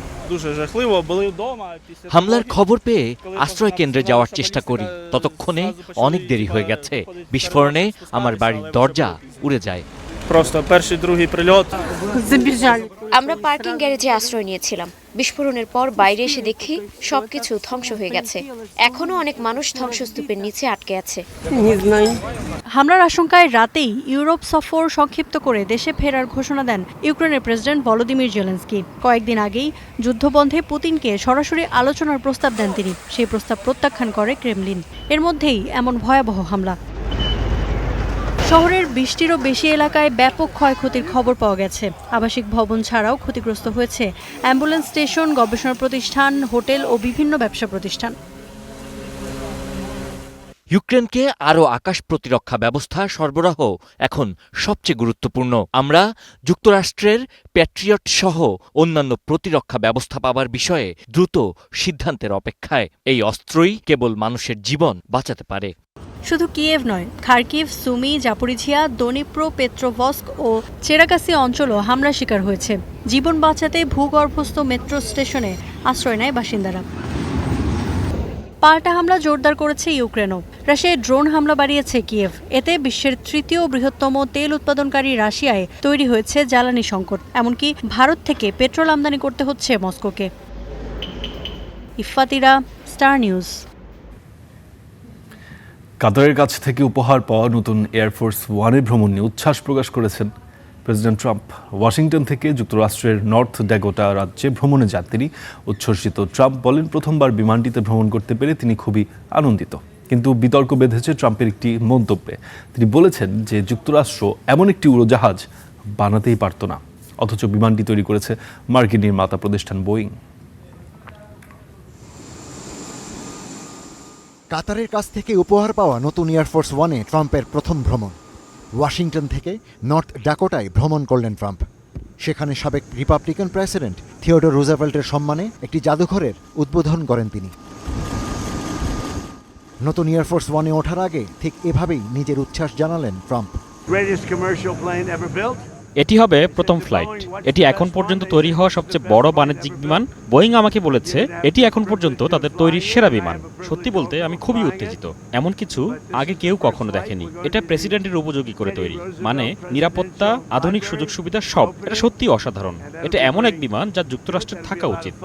[SPEAKER 23] হামলার খবর পেয়ে আশ্রয় কেন্দ্রে যাওয়ার চেষ্টা করি, ততক্ষণে অনেক দেরি হয়ে গেছে। বিস্ফোরণে আমার বাড়ির দরজা উড়ে যায়।
[SPEAKER 24] আমরা পার্কিং গ্যারেজে আশ্রয় নিয়েছিলাম। বিস্ফোরণের পর বাইরে এসে দেখি সবকিছু ধ্বংস হয়ে গেছে। এখনো অনেক মানুষ ধ্বংসস্তূপের নিচে আটকে আছে।
[SPEAKER 22] হামলার আশঙ্কায় রাতেই ইউরোপ সফর সংক্ষিপ্ত করে দেশে ফেরার ঘোষণা দেন ইউক্রেনের প্রেসিডেন্ট ভলোদিমির জেলেনস্কি। কয়েকদিন আগেই যুদ্ধবন্ধে পুতিনকে সরাসরি আলোচনার প্রস্তাব দেন তিনি। সেই প্রস্তাব প্রত্যাখ্যান করে ক্রেমলিন। এর মধ্যেই এমন ভয়াবহ হামলা। শহরের 20টিরও বেশি এলাকায় ব্যাপক ক্ষয়ক্ষতির খবর পাওয়া গেছে। আবাসিক ভবন ছাড়াও ক্ষতিগ্রস্ত হয়েছে অ্যাম্বুলেন্স স্টেশন, গবেষণা প্রতিষ্ঠান, হোটেল ও বিভিন্ন ব্যবসা প্রতিষ্ঠান।
[SPEAKER 23] ইউক্রেনকে আরও আকাশ প্রতিরক্ষা ব্যবস্থা সরবরাহ এখন সবচেয়ে গুরুত্বপূর্ণ। আমরা যুক্তরাষ্ট্রের প্যাট্রিয়ট সহ অন্যান্য প্রতিরক্ষা ব্যবস্থা পাবার বিষয়ে দ্রুত সিদ্ধান্তের অপেক্ষায়। এই অস্ত্রই কেবল মানুষের জীবন বাঁচাতে পারে।
[SPEAKER 22] শুধু কিয়েভ নয়, Kharkiv, Sumy, Zaporizhzhia, Dnipro, Petrovsk ও চেরাকাসি অঞ্চলও হামলার শিকার হয়েছে। জীবন বাঁচাতে ভূগর্ভস্থ মেট্রো স্টেশনে আশ্রয় নেয় বাসিন্দারা। পাল্টা হামলা জোরদার করেছে ইউক্রেনও। রাশিয়ায় ড্রোন হামলা বাড়িয়েছে কিয়েভ। এতে বিশ্বের তৃতীয় বৃহত্তম তেল উৎপাদনকারী রাশিয়ায় তৈরি হয়েছে জ্বালানি সংকট। এমনকি ভারত থেকে পেট্রোল আমদানি করতে হচ্ছে মস্কোকে। ইফাতিরা, স্টার নিউজ।
[SPEAKER 1] কাতারের কাছ থেকে উপহার পাওয়া নতুন এয়ারফোর্স ওয়ানের ভ্রমণ নিয়ে উচ্ছ্বাস প্রকাশ করেছেন প্রেসিডেন্ট ট্রাম্প। ওয়াশিংটন থেকে যুক্তরাষ্ট্রের নর্থ ড্যাকোটা রাজ্যে ভ্রমণে যান তিনি। উচ্ছ্বসিত ট্রাম্প বলেন, প্রথমবার বিমানটিতে ভ্রমণ করতে পেরে তিনি খুবই আনন্দিত। কিন্তু বিতর্ক বেঁধেছে ট্রাম্পের একটি মন্তব্যে। তিনি বলেছেন যে যুক্তরাষ্ট্র এমন একটি উড়োজাহাজ বানাতেই পারত না, অথচ বিমানটি তৈরি করেছে মার্কিন নির্মাতা প্রতিষ্ঠান বোয়িং।
[SPEAKER 6] কাতারের কাছ থেকে উপহার পাওয়া নতুন এয়ারফোর্স ওয়ানে ট্রাম্পের প্রথম ভ্রমণ। ওয়াশিংটন থেকে নর্থ ড্যাকোটায় ভ্রমণ করলেন ট্রাম্প। সেখানে সাবেক রিপাবলিকান প্রেসিডেন্ট থিওডোর রুজভেল্টের সম্মানে একটি জাদুঘরের উদ্বোধন করেন তিনি। নতুন এয়ারফোর্স ওয়ানে ওঠার আগে ঠিক এভাবেই নিজের উচ্ছ্বাস জানালেন ট্রাম্প।
[SPEAKER 7] এটি হবে প্রথম ফ্লাইট। এটি এখন পর্যন্ত তৈরি হওয়া সবচেয়ে বড় বাণিজ্যিক বিমান। বোয়িং আমাকে বলেছে এটি এখন পর্যন্ত তাদের তৈরি সেরা বিমান। সত্যি বলতে আমি খুবই উত্তেজিত। এমন কিছু আগে কেউ কখনো দেখেনি। এটা প্রেসিডেন্টের উপযোগী করে তৈরি, মানে নিরাপত্তা, আধুনিক সুযোগ সুবিধা সব। এটা সত্যি অসাধারণ। এটা এমন এক বিমান যা যুক্তরাষ্ট্রের থাকা উচিত।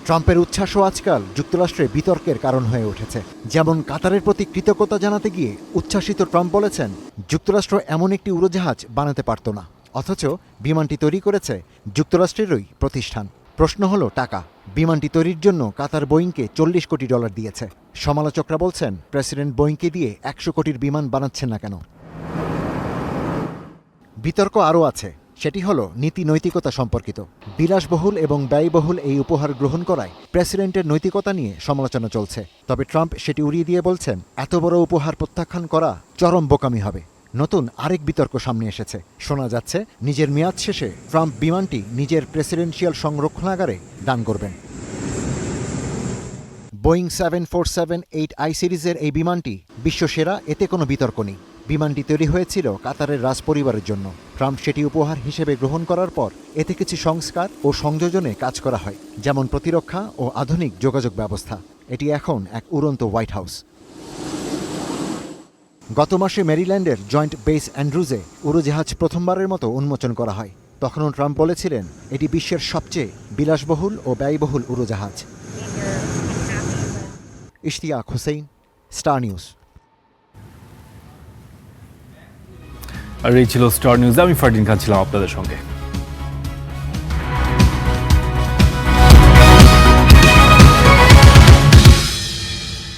[SPEAKER 6] ট্রাম্পের উচ্ছ্বাসও আজকাল যুক্তরাষ্ট্রে বিতর্কের কারণ হয়ে উঠেছে। যেমন কাতারের প্রতি কৃতজ্ঞতা জানাতে গিয়ে উচ্ছ্বাসিত ট্রাম্প বলেছেন, যুক্তরাষ্ট্র এমন একটি উড়োজাহাজ বানাতে পারত না, অথচ বিমানটি তৈরি করেছে যুক্তরাষ্ট্রেরই প্রতিষ্ঠান। প্রশ্ন হলো টাকা। বিমানটি তৈরির জন্য কাতার বোয়িংকে $40 কোটি দিয়েছে। সমালোচকরা বলছেন, প্রেসিডেন্ট বোয়িংকে দিয়ে 100 কোটির বিমান বানাচ্ছেন না কেন? বিতর্ক আরও আছে, সেটি হলো নীতি নৈতিকতা সম্পর্কিত। বিলাসবহুল এবং ব্যয়বহুল এই উপহার গ্রহণ করায় প্রেসিডেন্টের নৈতিকতা নিয়ে সমালোচনা চলছে। তবে ট্রাম্প সেটি উড়িয়ে দিয়ে বলছেন, এত বড় উপহার প্রত্যাখ্যান করা চরম বোকামি হবে। নতুন আরেক বিতর্ক সামনে এসেছে। শোনা যাচ্ছে নিজের মেয়াদ শেষে ট্রাম্প বিমানটি নিজের প্রেসিডেন্সিয়াল সংরক্ষণাগারে দান করবেন। বোয়িং 747-8i সিরিজের এই বিমানটি বিশ্বসেরা, এতে কোনো বিতর্ক নেই। বিমানটি তৈরি হয়েছিল কাতারের রাজপরিবারের জন্য। ট্রাম্প সেটি উপহার হিসেবে গ্রহণ করার পর এতে কিছু সংস্কার ও সংযোজনে কাজ করা হয়, যেমন প্রতিরক্ষা ও আধুনিক যোগাযোগ ব্যবস্থা। এটি এখন এক উড়ন্ত হোয়াইট হাউস। গত মাসে মেরিল্যান্ডের জয়েন্ট বেস অ্যান্ড্রুজে উড়োজাহাজ প্রথমবারের মতো উন্মোচন করা হয়। তখনও ট্রাম্প বলেছিলেন, এটি বিশ্বের সবচেয়ে বিলাসবহুল ও ব্যয়বহুল উড়োজাহাজ। Ishtiaq Hossain, Star News.
[SPEAKER 1] আর এই ছিল স্টার নিউজ। আমি ফারদিন খান ছিলাম আপনাদের সঙ্গে।